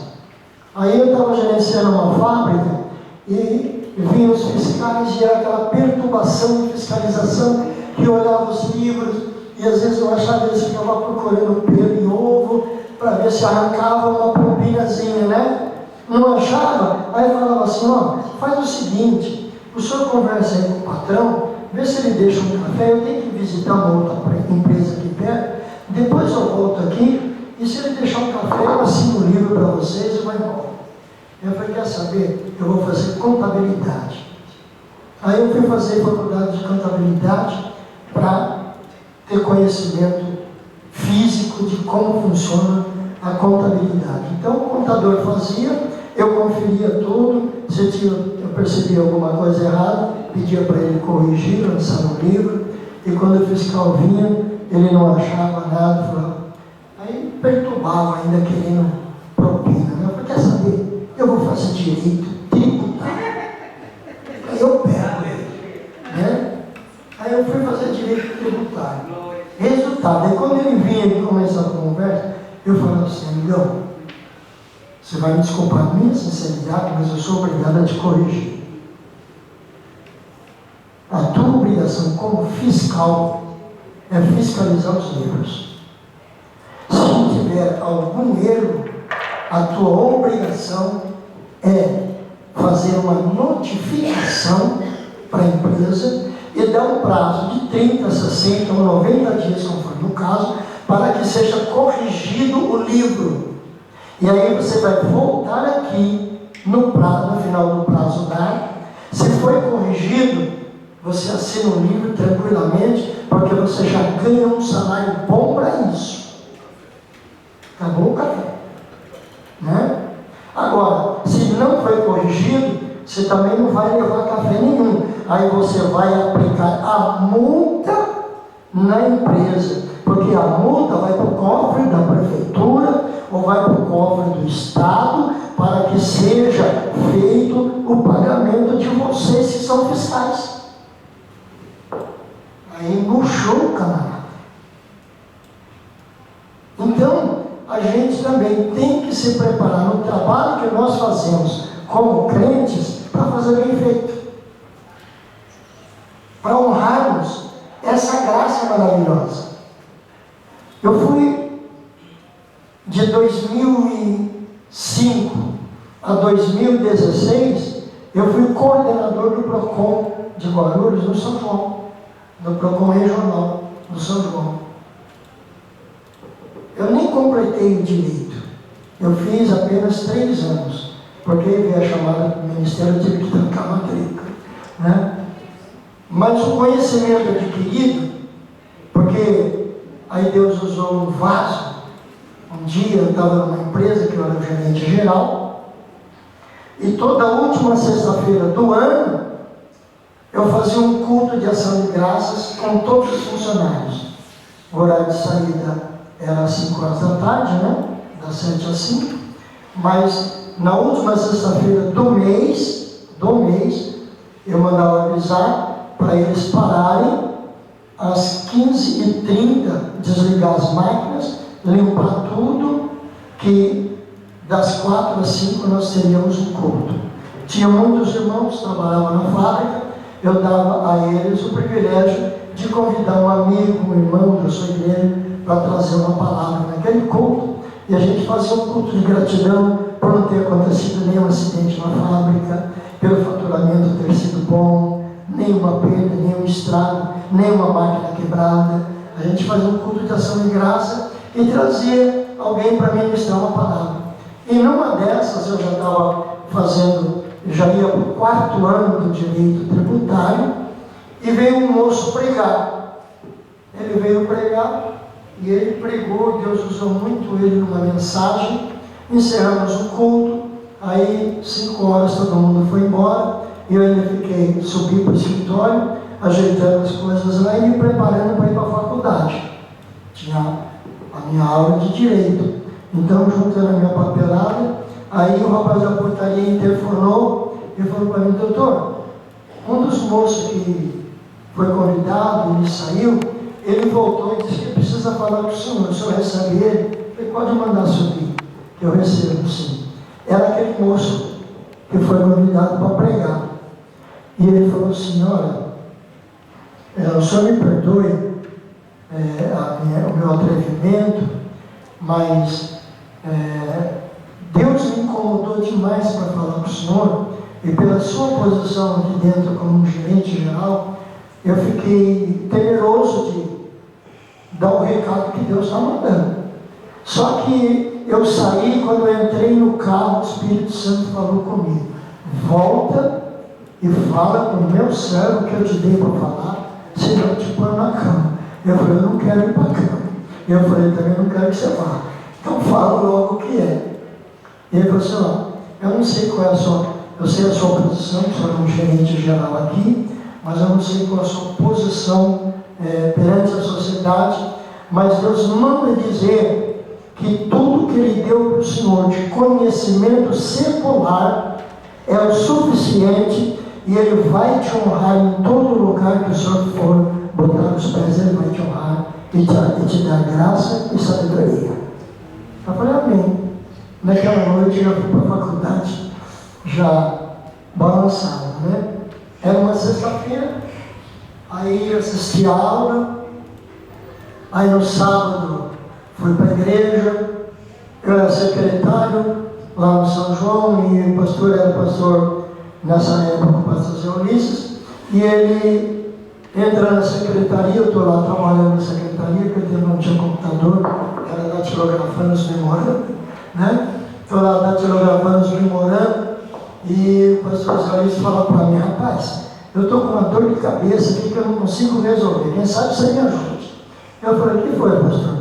Aí eu estava gerenciando uma fábrica e vinham os fiscais e era aquela perturbação de fiscalização que eu olhava os livros e às vezes eu achava que eles ficavam procurando pelo e ovo para ver se arrancava uma pompinhazinha, né? Não achava, aí eu falava assim, ó, faz o seguinte, o senhor conversa aí com o patrão, vê se ele deixa um café, eu tenho que visitar uma outra empresa aqui perto, depois eu volto aqui, e se ele deixar um café, eu assino o livro para vocês e vou embora. Eu falei, quer saber? Eu vou fazer contabilidade. Aí eu fui fazer faculdade de contabilidade para ter conhecimento físico de como funciona a contabilidade. Então o contador fazia, eu conferia tudo, se eu percebia alguma coisa errada, pedia para ele corrigir, lançar no livro, e quando o fiscal vinha, ele não achava nada, falava, aí perturbava ainda querendo propina. Eu falei, quer saber? Eu vou fazer direito tributário. Aí eu pego ele, né? Aí eu fui fazer direito tributário. Resultado, aí quando ele vinha e começava a conversa, eu falava assim, amigão, você vai me desculpar a minha sinceridade, mas eu sou obrigado a te corrigir. A tua obrigação como fiscal é fiscalizar os livros. Se tiver algum erro, a tua obrigação é fazer uma notificação para a empresa e dar um prazo de 30, 60 ou 90 dias, conforme o caso, para que seja corrigido o livro. E aí você vai voltar aqui no final do prazo dado. Se foi corrigido, você assina o livro tranquilamente, porque você já ganha um salário bom para isso. Acabou o café, né? Agora, se não foi corrigido, você também não vai levar café nenhum. Aí você vai aplicar a multa na empresa, porque a multa vai para o cofre da prefeitura ou vai para o cofre do Estado para que seja feito o pagamento de vocês que são fiscais. Aí embuchou o camarada. Então, a gente também tem que se preparar no trabalho que nós fazemos como crentes para fazer bem feito. Para honrarmos essa graça maravilhosa. Eu fui de 2005 a 2016, eu fui coordenador do PROCON de Guarulhos, no São João, do PROCON regional do São João. Eu nem completei o direito, eu fiz apenas 3 anos, porque veio a chamada do ministério, eu tive que trancar a matrícula, né? Mas o conhecimento adquirido, porque aí Deus usou um vaso. Um dia eu estava numa empresa que eu era o gerente geral, e toda a última sexta-feira do ano, eu fazia um culto de ação de graças com todos os funcionários. O horário de saída era às 5 horas da tarde, né? Das 7 às 5. Mas na última sexta-feira do mês, eu mandava avisar para eles pararem às 15h30, desligar as máquinas, limpar tudo, que das 4 às 5 nós teríamos um culto. Tinha muitos irmãos que trabalhavam na fábrica, eu dava a eles o privilégio de convidar um amigo, um irmão da sua igreja para trazer uma palavra naquele culto, e a gente fazia um culto de gratidão por não ter acontecido nenhum acidente na fábrica, pelo faturamento ter sido bom, nenhuma perda, nenhum estrago, nenhuma máquina quebrada. A gente fazia um culto de ação de graça e trazia alguém para ministrar uma palavra. E numa dessas eu já estava fazendo, já ia para o 4º ano do direito tributário, e veio um moço pregar. Ele veio pregar e ele pregou, Deus usou muito ele numa mensagem. Encerramos o culto, aí 5 horas todo mundo foi embora, e eu ainda fiquei, subi para o escritório, ajeitando as coisas lá e me preparando para ir para a faculdade. Tinha a minha aula de direito. Então, juntando a minha papelada, aí o rapaz da portaria interfonou e falou para mim: doutor, um dos moços que foi convidado, ele saiu, ele voltou e disse que precisa falar com o senhor recebe ele? Eu falei: pode mandar subir, que eu recebo, sim. Era aquele moço que foi convidado para pregar. E ele falou assim: olha, o senhor me perdoe o meu atrevimento, mas Deus me incomodou demais para falar com o senhor, e pela sua posição aqui dentro como gerente geral, eu fiquei temeroso de dar o recado que Deus está mandando. Só que eu saí, quando eu entrei no carro, o Espírito Santo falou comigo: volta e fala com o meu servo que eu te dei para falar, senão eu te põe na cama. Eu falei: eu não quero ir para a cama. Eu falei: também não quero que você vá. Então fala logo o que é. E ele falou assim: ó, eu não sei qual é a sua, eu sei a sua posição, que sou um gerente geral aqui, mas eu não sei qual é a sua posição perante a sociedade, mas Deus manda dizer que tudo que Ele deu para o Senhor de conhecimento secular é o suficiente, e Ele vai te honrar em todo lugar que o Senhor for botar os pés. Ele vai te honrar e te dar graça e sabedoria. Eu falei: amém. Naquela noite eu fui para a faculdade, já balançado, né? Era uma sexta-feira, aí eu assisti a aula, aí no sábado fui para a igreja, eu era secretário lá no São João, e o pastor era pastor nessa época, o pastor Zé Ulisses, e ele entra na secretaria, eu estou lá trabalhando na secretaria, porque eu não tinha computador, era datilografando os memorando, né? Estou lá datilografando os memorando, e o pastor Zé Ulisses fala para mim: rapaz, eu estou com uma dor de cabeça aqui que eu não consigo resolver, quem sabe você me ajude. Eu falei: o que foi, pastor?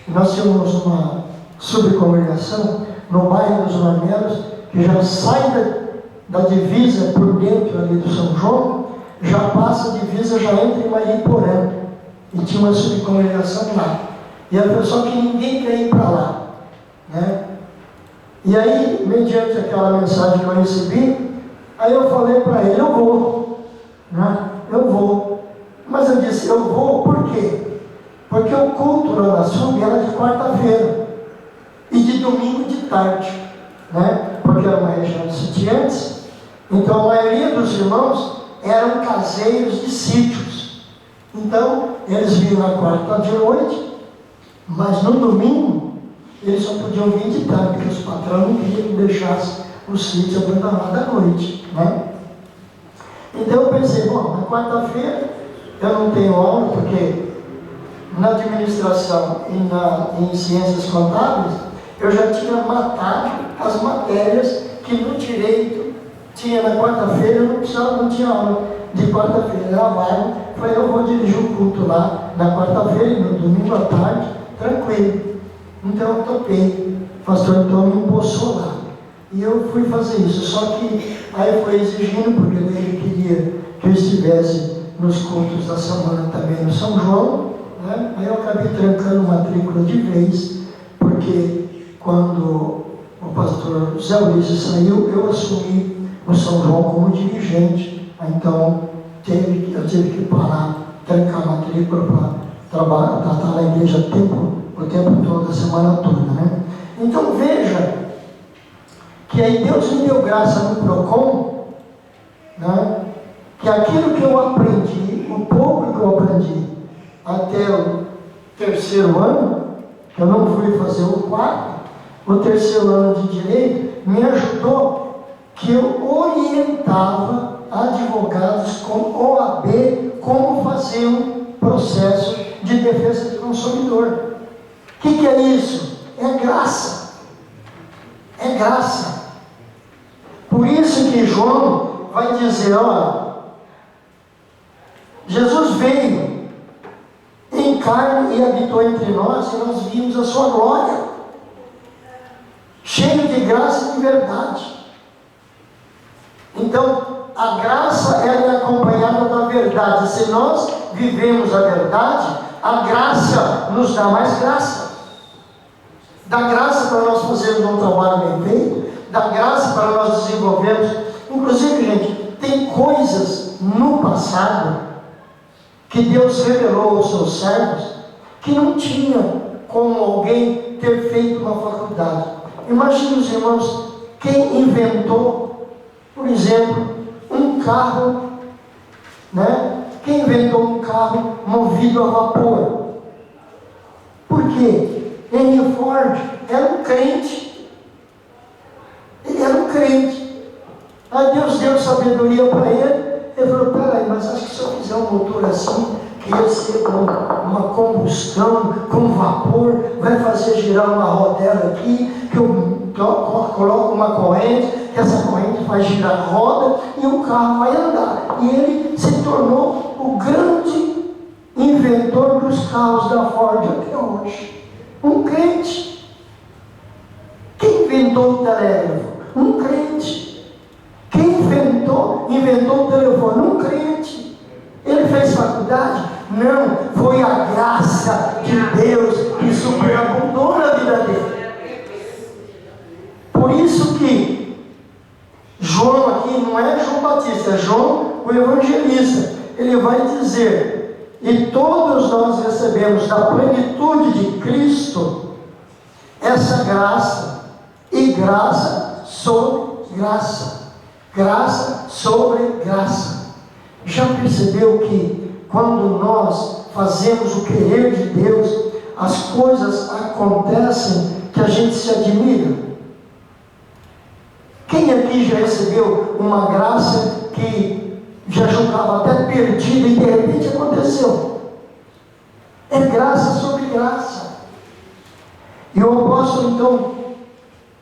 Nós tínhamos uma subcongregação no bairro dos Marmelos, que já sai da divisa por dentro ali do São João, já passa a divisa, já entra em Mariporã, e tinha uma subcongregação lá. E ela falou: só que ninguém quer ir para lá, né? E aí, mediante aquela mensagem que eu recebi, aí eu falei para ele: eu vou, né? Eu vou. Mas eu disse: eu vou por quê? Porque o culto lá na SUB era de quarta-feira e de domingo de tarde, né? Porque era uma região de sitiantes, então a maioria dos irmãos eram caseiros de sítios. Então eles vinham na quarta de noite, mas no domingo eles só podiam vir de tarde, porque os patrões não queriam que deixasse o sítio abandonado à noite, né? Então eu pensei: bom, na quarta-feira eu não tenho aula, porque na administração e em ciências contábeis eu já tinha matado as matérias que no direito tinha na quarta-feira. Eu não tinha aula de quarta-feira, era vaga. Falei: eu vou dirigir o culto lá na quarta-feira e no domingo à tarde, tranquilo. Então eu topei, o pastor então me empossou lá, e eu fui fazer isso. Só que aí foi exigindo, porque ele queria que eu estivesse nos cultos da semana também no São João, né? Aí eu acabei trancando matrícula de vez, porque quando o pastor Zé Ulisses saiu, eu assumi o São João como dirigente. Então eu tive que parar, trancar a matrícula para trabalhar, para estar na igreja o tempo todo, a semana toda, né? Então veja que aí Deus me deu graça no PROCON, né? Que aquilo que eu aprendi, o pouco que eu aprendi até o 3º ano, que eu não fui fazer o 4º, o 3º ano de direito, me ajudou, que eu orientava advogados com OAB, como fazer um processo de defesa do consumidor. O que é isso? É graça. É graça. Por isso que João vai dizer, olha, Jesus veio em carne e habitou entre nós, e nós vimos a sua glória, cheio de graça e de verdade. Então, a graça ela é acompanhada da verdade. Se nós vivemos a verdade, a graça nos dá mais graça. Dá graça para nós fazermos um trabalho bem feito, dá graça para nós desenvolvermos. Inclusive, gente, tem coisas no passado que Deus revelou aos seus servos que não tinha como alguém ter feito uma faculdade. Imagine os irmãos, quem inventou, por exemplo, um carro, né? Quem inventou um carro movido a vapor? Por quê? Henry Ford era um crente. Ele era um crente. Aí Deus deu sabedoria para ele. Ele falou, peraí, mas acho que se eu fizer um motor assim, que ia ser com uma combustão, com vapor, vai fazer girar uma rodela aqui, que eu coloco uma corrente, que essa corrente faz girar a roda e o carro vai andar. E ele se tornou o grande inventor dos carros da Ford até hoje. Um crente. Quem inventou o telégrafo? Um crente. Quem inventou o telefone? Um crente. Ele fez faculdade? Não, foi a graça de Deus que superabundou na vida dele. Por isso que João aqui não é João Batista, é João o evangelista. Ele vai dizer, e todos nós recebemos da plenitude de Cristo essa graça, e graça sobre graça. Graça sobre graça. Já percebeu que quando nós fazemos o querer de Deus, as coisas acontecem que a gente se admira? Quem aqui já recebeu uma graça que já julgava até perdida e de repente aconteceu? É graça sobre graça. E o apóstolo então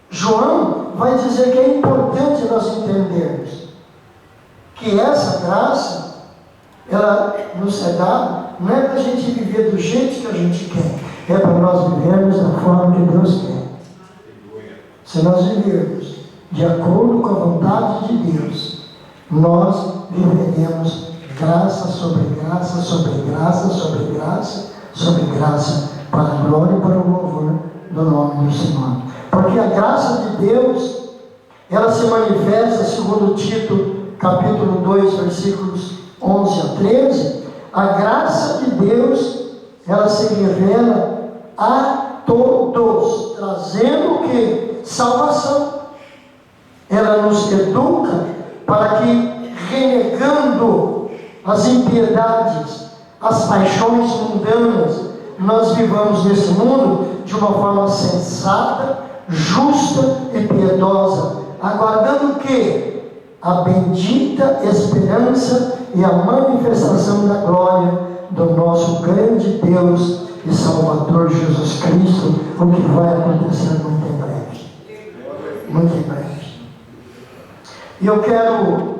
João vai dizer que é importante nós entendermos que essa graça, ela nos é dada, não é para a gente viver do jeito que a gente quer, é para nós vivermos da forma que Deus quer. Se nós vivermos de acordo com a vontade de Deus, nós viveremos graça sobre graça, sobre graça, sobre graça, sobre graça, para a glória e para o louvor do nome do Senhor. Porque a graça de Deus, ela se manifesta, segundo Tito, capítulo 2, versículos 11 a 13, a graça de Deus, ela se revela a todos, trazendo o que? Salvação. Ela nos educa para que, renegando as impiedades, as paixões mundanas, nós vivamos nesse mundo de uma forma sensata, justa e piedosa, aguardando o quê? A bendita esperança e a manifestação da glória do nosso grande Deus e Salvador Jesus Cristo, o que vai acontecer muito em breve. Muito em breve. E eu quero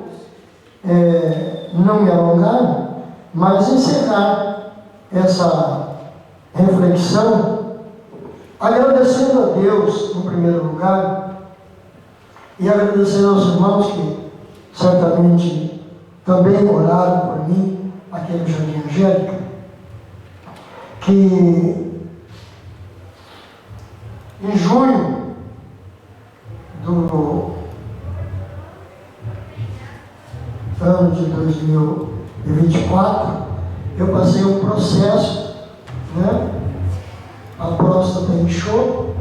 não me alongar, mas encerrar essa reflexão agradecendo a Deus, em primeiro lugar, e agradecendo aos irmãos que certamente também oraram por mim, aqui no Jardim Angélica, que em junho do ano de 2024, eu passei um processo, né? A próstata inchou,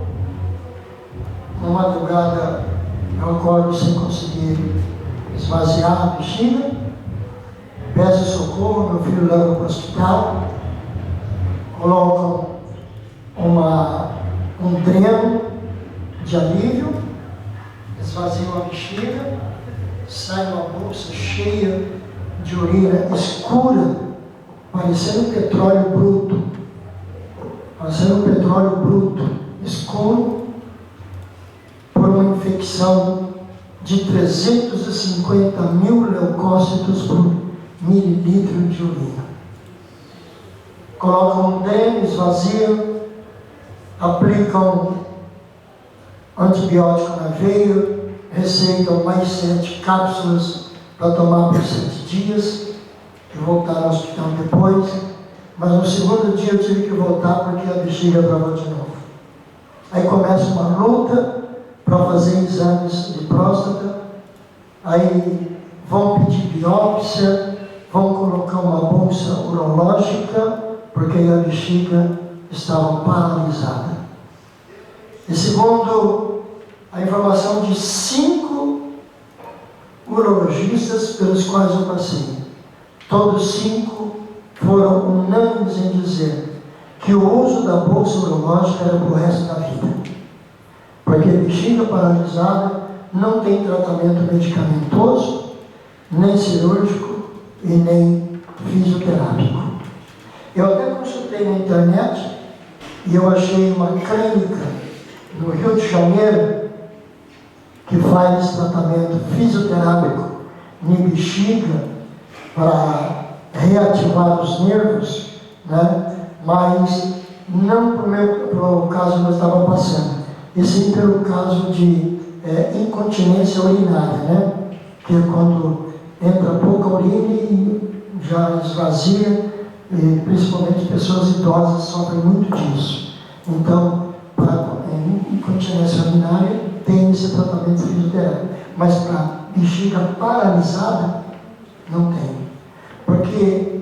na madrugada eu acordo sem conseguir esvaziar a bexiga, peço socorro, meu filho leva para o hospital, colocam um dreno de alívio, esvaziam a bexiga, sai uma bolsa cheia de urina escura, parecendo petróleo bruto. Parecendo petróleo bruto, escuro, por uma infecção de 350 mil leucócitos por mililitro de urina. Colocam um dreno, esvaziam, aplicam antibiótico na veia, receitam mais 7 cápsulas para tomar por 7 dias e voltar ao hospital depois. Mas no segundo dia eu tive que voltar porque a bexiga travou de novo. Aí começa uma luta para fazer exames de próstata, aí vão pedir biópsia, vão colocar uma bolsa urológica, porque a bexiga estava paralisada. E segundo a informação de 5 urologistas pelos quais eu passei, todos 5 foram unânimes em dizer que o uso da bolsa urológica era para o resto da vida. Porque bexiga paralisada não tem tratamento medicamentoso, nem cirúrgico e nem fisioterápico. Eu até consultei na internet e eu achei uma clínica no Rio de Janeiro que faz tratamento fisioterápico em bexiga para reativar os nervos, né? Mas não para o caso que eu estava passando, e sim pelo caso de incontinência urinária, né? Que é quando entra pouca urina e já esvazia, e principalmente pessoas idosas sofrem muito disso. Então, para incontinência urinária tem esse tratamento fisioterápico, mas para bexiga paralisada não tem. Porque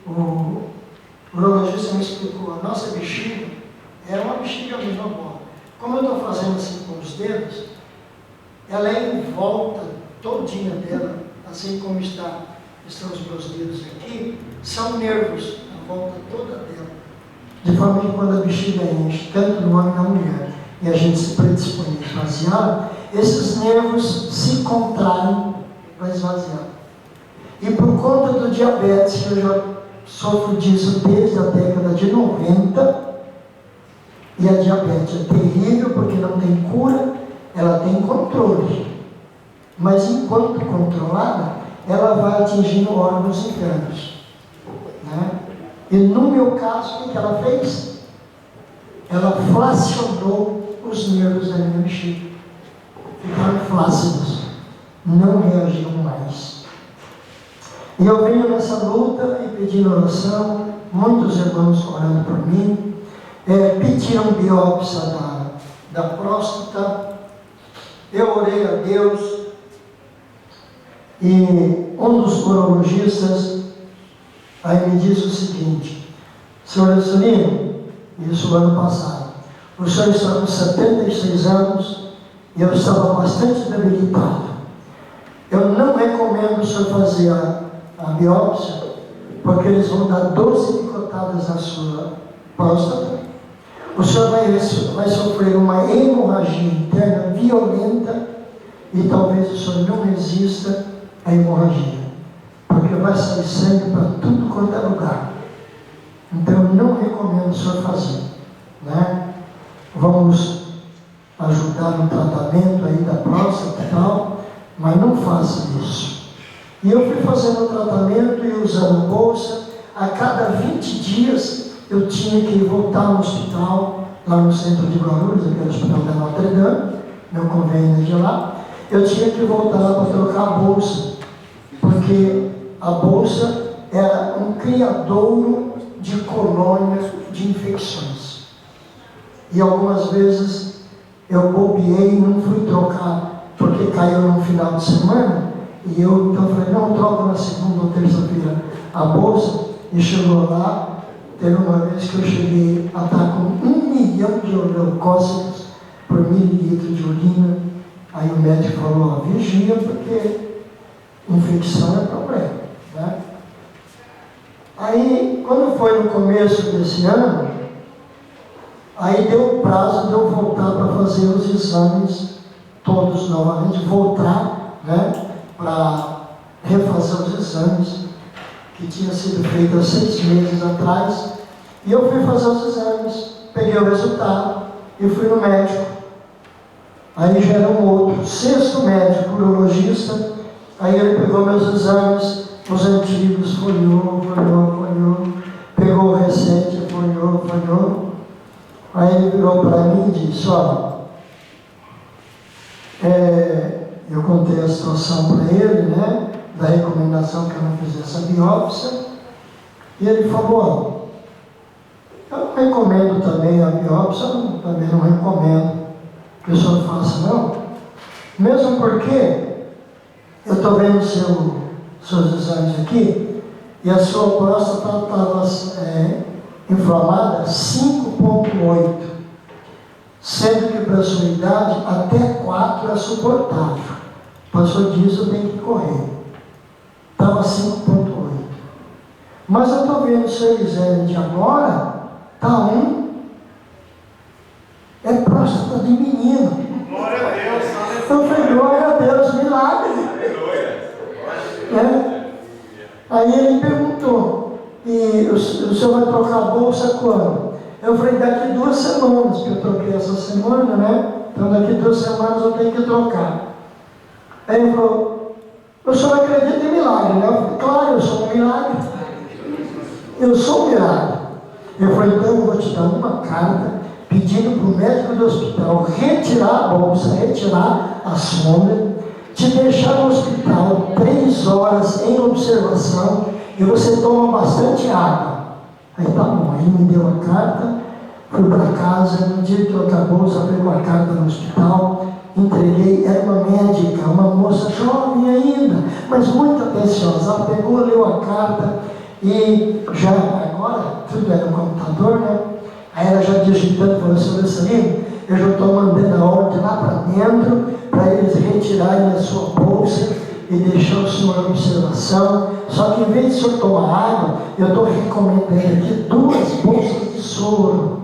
o urologista me explicou, a nossa bexiga é uma bexiga mesmo boa. Como eu estou fazendo assim com os dedos, ela é em volta todinha dela, assim como estão os meus dedos aqui, são nervos à volta toda dela. De forma que quando a bexiga enche, tanto no homem como na mulher, e a gente se predispõe a esvaziar, esses nervos se contraem para esvaziar. E por conta do diabetes, eu já sofro disso desde a década de 90, e a diabetes é terrível porque não tem cura, ela tem controle. Mas enquanto controlada, ela vai atingindo órgãos internos, né? E no meu caso, o que ela fez? Ela flacionou os nervos da minha bexiga. Ficaram flácidos, não reagiam mais. E eu venho nessa luta e pedindo oração, muitos irmãos orando por mim, pediram biópsia da próstata. Eu orei a Deus e um dos urologistas aí me disse o seguinte: senhor Estorino, isso no ano passado, o senhor está com 76 anos e eu estava bastante debilitado. Eu não recomendo o senhor fazer a biópsia, porque eles vão dar 12 picotadas na sua próstata. O senhor vai sofrer uma hemorragia interna violenta e talvez o senhor não resista à hemorragia, porque vai sair sangue para tudo quanto é lugar. Então eu não recomendo o senhor fazer, né? Vamos ajudar no tratamento aí da próstata e tal, mas não faça isso. E eu fui fazendo o tratamento e usando a bolsa. A cada 20 dias eu tinha que voltar no hospital, lá no centro de Guarulhos, aquele hospital da Notre Dame, meu convênio de lá. Eu tinha que voltar lá para trocar a bolsa, porque a bolsa era um criadouro de colônias de infecções. E algumas vezes eu bobeei e não fui trocar, porque caiu no final de semana. E eu então falei, não, troca na segunda ou terça-feira a bolsa. E chegou lá, teve uma vez que eu cheguei a estar com 1 milhão de leucócitos por mililitro de urina. Aí o médico falou, vigia, porque infecção é problema, né? Aí, quando foi no começo desse ano, aí deu o prazo de eu voltar para fazer os exames todos novamente, voltar, né? para refazer os exames que tinha sido feito há 6 meses atrás. E eu fui fazer os exames, peguei o resultado e fui no médico. Aí já era um outro, 6º médico, urologista. Aí ele pegou meus exames, os antigos, folheou, pegou o recente, folheou. Aí ele virou para mim e disse: olha, eu contei a situação para ele, né, da recomendação que eu não fizesse a biópsia. E ele falou: eu não recomendo também a biópsia, também não recomendo que o senhor faça, não. Mesmo porque eu estou vendo seus exames aqui e a sua próstata estava inflamada 5,8, sendo que para a sua idade até 4 é suportável. Passou disso, tem que correr. Estava 5,8. Mas eu estou vendo o seu exame de agora, está 1. É próstata de menino. Glória a Deus. Eu falei: glória a Deus, milagre. Aí ele perguntou: e o senhor vai trocar a bolsa quando? Eu falei: daqui 2 semanas, porque eu troquei essa semana, né? Então daqui 2 semanas eu tenho que trocar. Aí ele falou: o senhor acredita em milagre, né? Eu falei: claro, eu sou um milagre. Eu sou um milagre. Eu falei: então eu vou te dar uma carta pedindo para o médico do hospital retirar a bolsa, retirar a sonda, te deixar no hospital 3 horas em observação e você toma bastante água. Aí tá bom, aí me deu a carta, fui para casa, no dia que eu acabou, eu pegou a carta no hospital, entreguei, era uma médica, uma moça jovem ainda, mas muito atenciosa. Ela pegou, leu a carta e já agora, tudo era no computador, né? Aí ela já digitando, falou: senhor Vessalino, eu já estou mandando a ordem lá para dentro, para eles retirarem a sua bolsa e deixar o senhor em observação. Só que em vez de o senhor tomar água, eu estou recomendando aqui 2 bolsas de soro.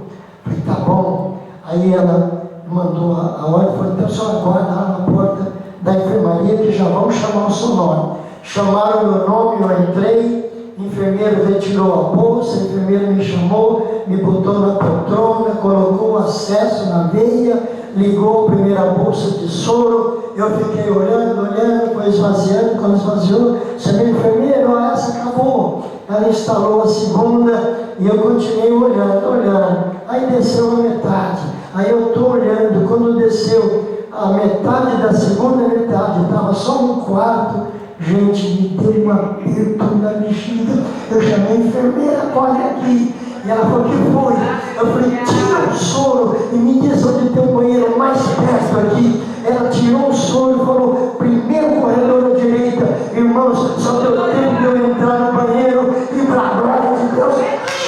Falei: tá bom. Aí ela mandou a ordem, falou: então o senhor aguarda lá na porta da enfermaria que já vão chamar o seu nome. Chamaram meu nome, eu entrei. O enfermeiro retirou a bolsa, o enfermeiro me chamou, me botou na poltrona, colocou o acesso na veia, ligou a primeira bolsa de soro. Eu fiquei olhando, foi esvaziando. Quando esvaziou, chamei o enfermeiro: essa acabou. Ela instalou a segunda e eu continuei olhando. Aí desceu a metade. Aí eu estou olhando, quando desceu a metade da segunda metade, estava só 1/4. Gente, me deu um aperto na bexiga. Eu chamei a enfermeira: corre aqui. E ela falou: que foi? Eu falei: tira o soro e me diz onde tem o banheiro mais perto aqui. Ela tirou o soro e falou: primeiro corredor à direita. Irmãos, só deu tempo de eu entrar no banheiro e para a glória de Deus,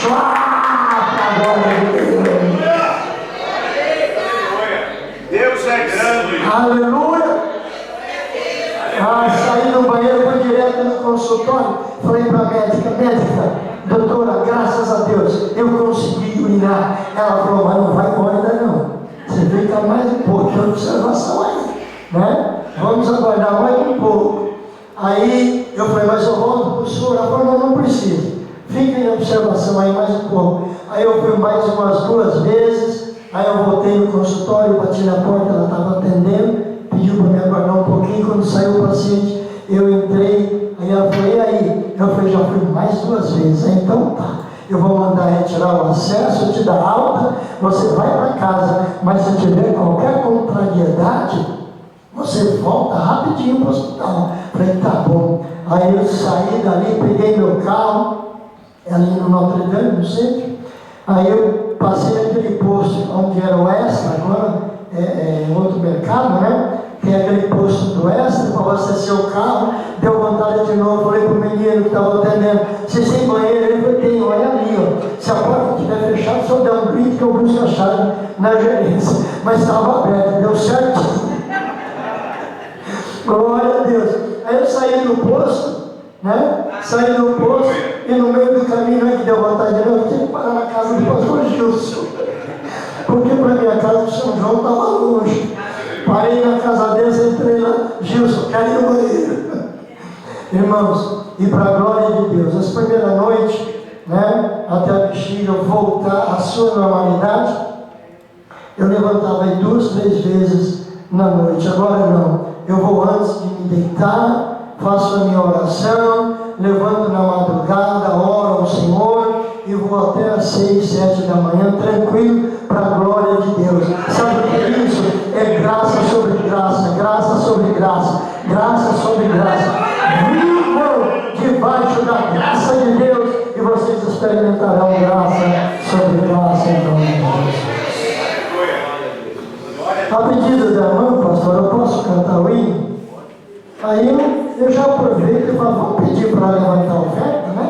para a glória de Deus. Deus é grande. Aleluia. Saí do banheiro, fui direto no consultório, falei para a médica: doutora, graças a Deus, eu consegui urinar. Ela falou: mas não vai embora ainda não, você fica mais um pouco de observação aí, né? Vamos aguardar mais um pouco. Aí eu falei: mas eu volto para o senhor. Ela falou: não precisa, fica em observação aí mais um pouco. Aí eu fui mais umas 2 vezes, aí eu voltei no consultório, bati na porta, ela estava atendendo, pediu para me aguardar um pouquinho. Quando saiu o paciente, eu entrei. Aí ela falou: e aí? Eu falei: já fui mais 2 vezes. Aí, então tá, eu vou mandar retirar o acesso, te dar alta, você vai para casa, mas se tiver qualquer contrariedade, você volta rapidinho para o hospital. Falei: tá bom. Aí eu saí dali, peguei meu carro, ali no Notre Dame, no centro. Aí eu passei aquele posto onde era o Extra, agora é outro mercado, né? Tem aquele posto do Extra para abastecer o carro. Deu vontade de novo. Falei para o menino que estava atendendo: vocês têm banheiro? Ele falou: tem, olha ali, ó. Se a porta estiver fechada, só der um grito que eu busco a chave na gerência. Mas estava aberto, deu certinho. Glória a Deus. Aí eu saí do posto, né? Saí do posto e no meio do caminho, que deu vontade de novo, eu tinha que parar na casa do pastor Gilson. Porque para minha casa o São João estava longe. Parei na casa dele, entrei lá: Gilson, quero ir no banheiro. Irmãos, e para a glória de Deus, essa primeira noite, né, até a bexiga voltar à sua normalidade, eu levantava aí 2, 3 vezes na noite. Agora não, eu vou antes de me deitar, faço a minha oração, levanto na madrugada, oro ao Senhor e vou até às 6, 7 da manhã, tranquilo, para a glória de Deus. Sabe o que é isso? É graça sobre graça, graça sobre graça, graça sobre graça. Vivam debaixo da graça de Deus e vocês experimentarão graça sobre graça em nome de Jesus. A pedido da irmã, pastor, eu posso cantar o hino? Aí eu já aproveito e falo, vamos pedir para levantar a oferta, né?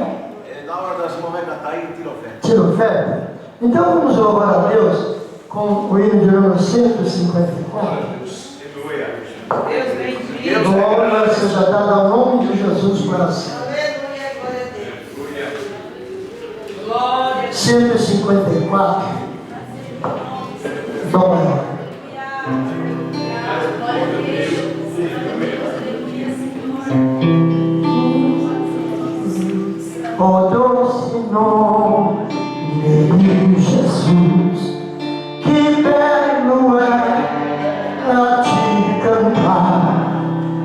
Na hora da irmã vai cantar aí, tira oferta. Tira oferta? Então vamos louvar a Deus com o hino de número 154. Deus bendito. Glória seja dada ao nome de Jesus para sempre. Glória. 154. Dó maior. Oh, doce nome de Jesus, que belo é a te cantar,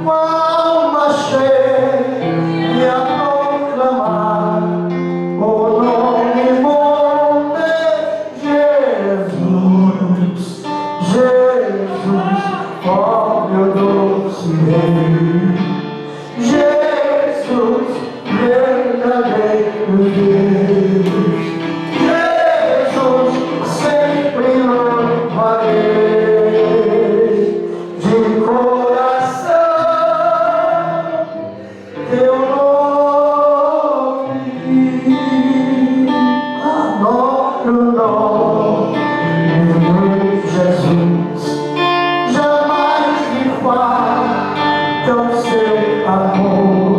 com a alma cheia a proclamar o nome bom de Jesus, Jesus, ó meu doce Rei, Jesus, verdadeiro Deus, Jesus, sempre louvarei de coração teu nome, adoro o nome de Jesus, jamais me falta o seu amor.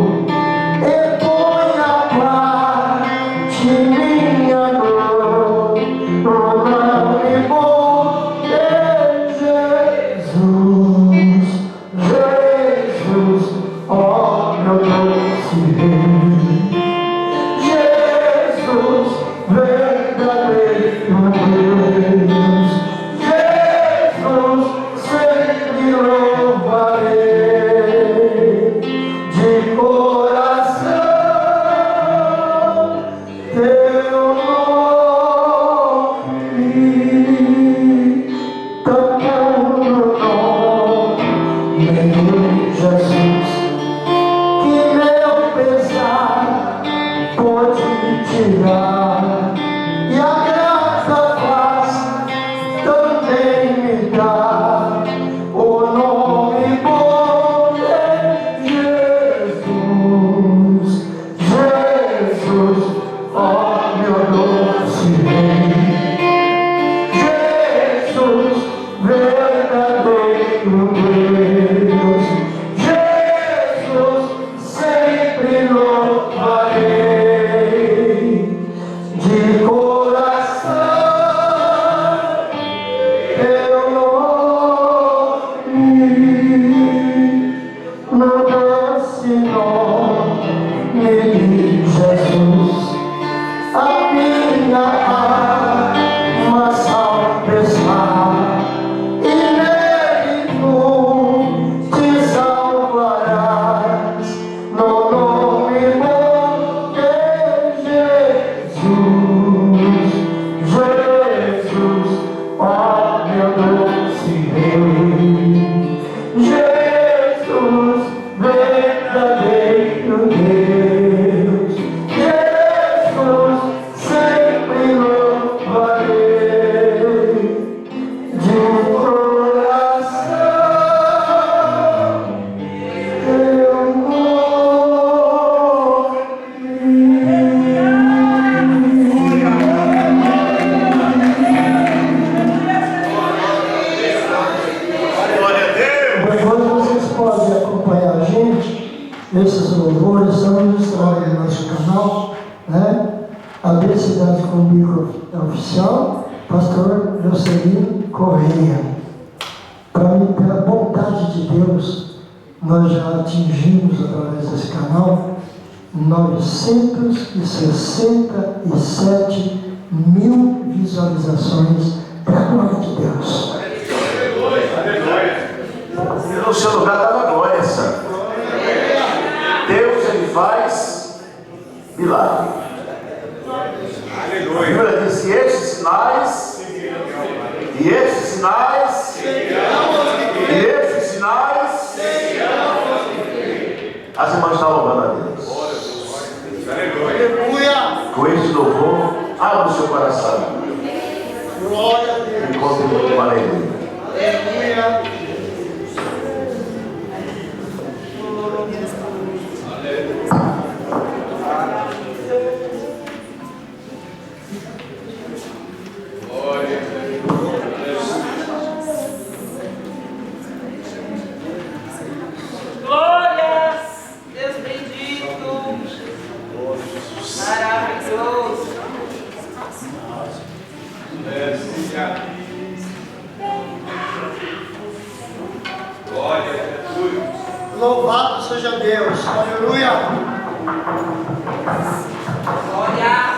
Esses louvores são registrados no nosso canal, né? A Cidade Comigo Oficial, pastor Jocelyn Correia. Para mim, pela bondade de Deus, nós já atingimos, através desse canal, 967 mil visualizações para a glória de Deus. E no seu lugar está na glória, Santo. Deus, ele faz milagre. A Bíblia diz que esses sinais, as irmãs estão louvando a Deus. Aleluia. Com este louvor, abra o seu coração Glória a Deus. e continue com alegria. Aleluia. Glórias. Deus bendito. Maravilhoso. Glória a Jesus. Louvado seja Deus. Aleluia. Glórias. Glória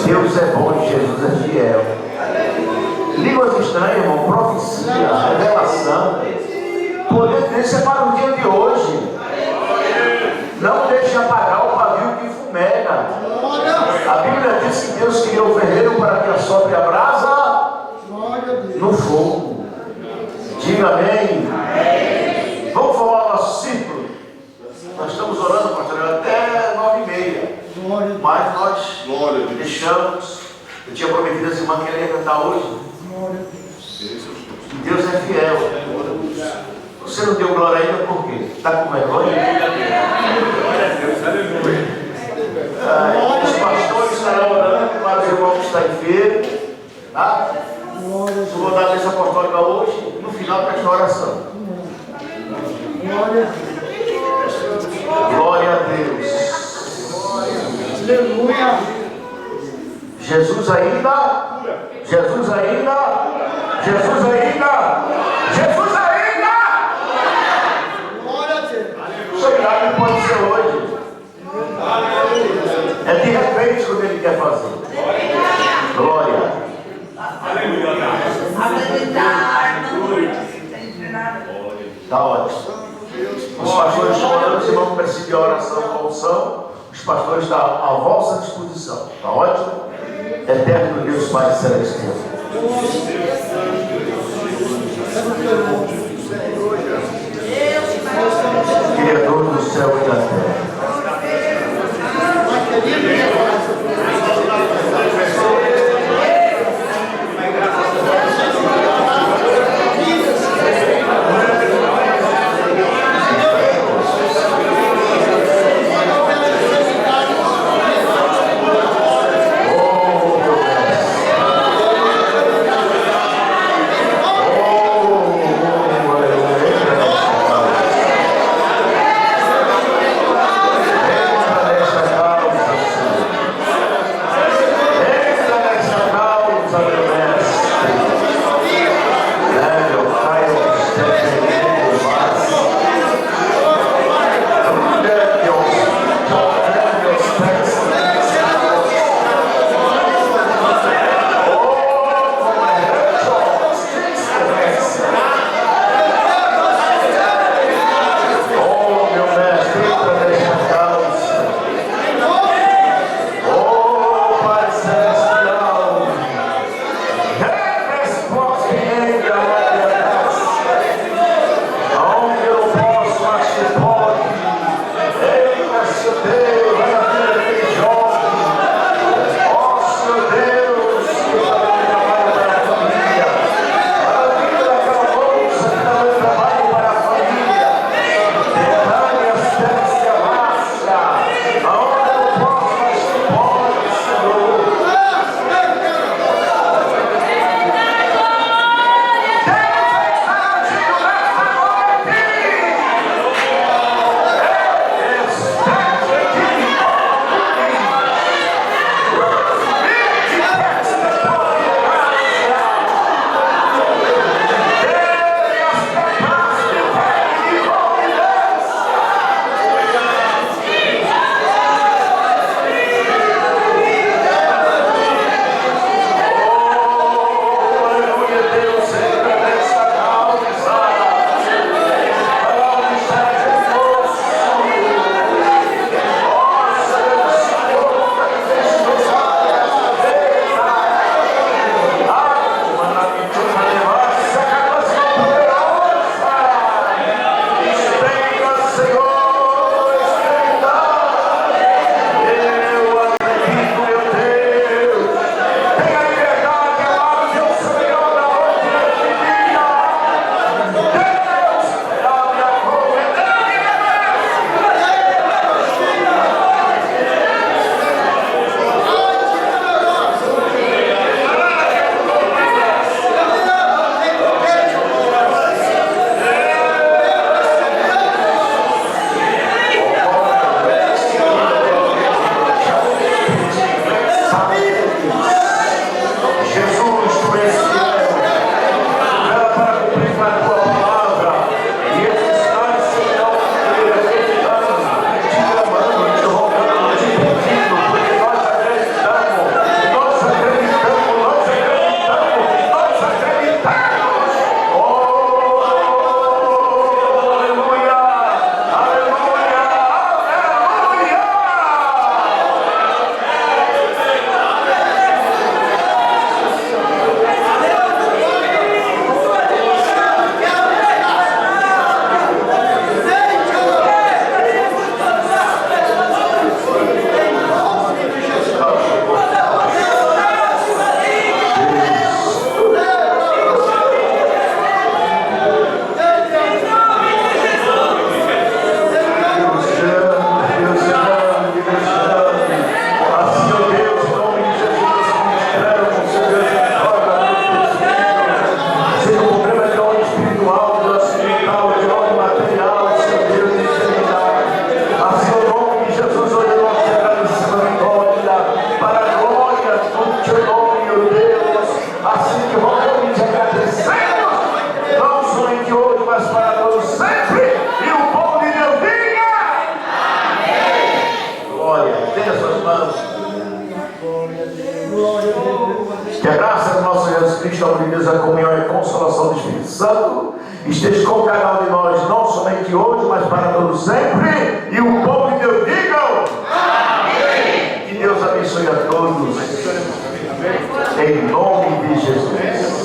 Deus é bom e Jesus é fiel. Línguas estranhas, irmão, profecia, revelação. Poder de Deus, isso é para o dia de hoje. Não deixe apagar o pavio que fumega. A Bíblia diz que Deus criou o ferreiro para que assobre a brasa no fogo. Diga amém. Vamos formar o nosso círculo. Nós estamos orando, pastor, até 9h30. Mas nós deixamos. Eu tinha prometido a irmã que ela ia cantar hoje. Que Deus é fiel. Você não deu glória ainda por quê? Está com vergonha? Os pastores estarão orando para o irmão que está enfermo. Tá? Eu vou dar a mesa apostólica hoje. No final, para esta oração. Glória a Deus. Aleluia. Jesus ainda. Jesus ainda. Jesus ainda. Jesus ainda. Glória a Deus. O seu milagre pode ser hoje. É de repente quando Ele quer fazer. Glória. Está ótimo. Os pastores estão orando, os irmãos precisam de oração com unção. Os pastores estão à vossa disposição. Está ótimo? Eterno Deus Pai Celestial. Criador do céu e da terra. Que a graça do nosso Jesus Cristo, a unidade da comunhão e a consolação do Espírito Santo esteja com cada um de nós, não somente hoje, mas para todos sempre. E o povo de Deus digam: amém. Que Deus abençoe a todos. Em nome de Jesus.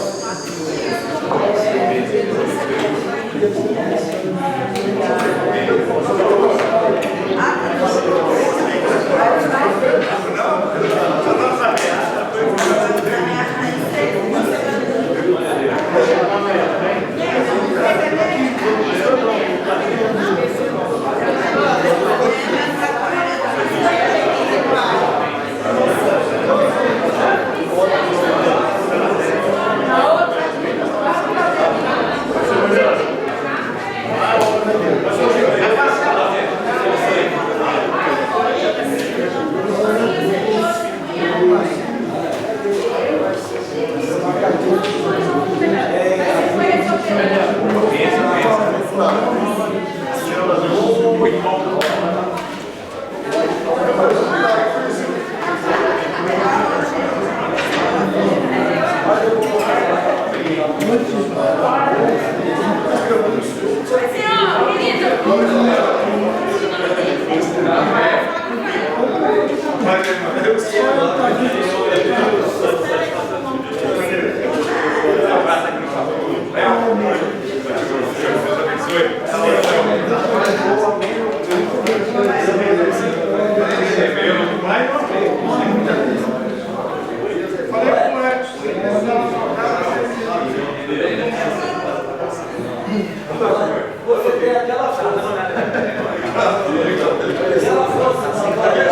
Você tem aquela frase, não é?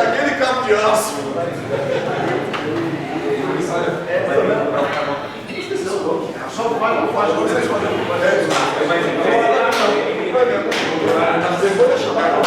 Aquele cabo de aço. Só faz vocês podem. Depois eu chamar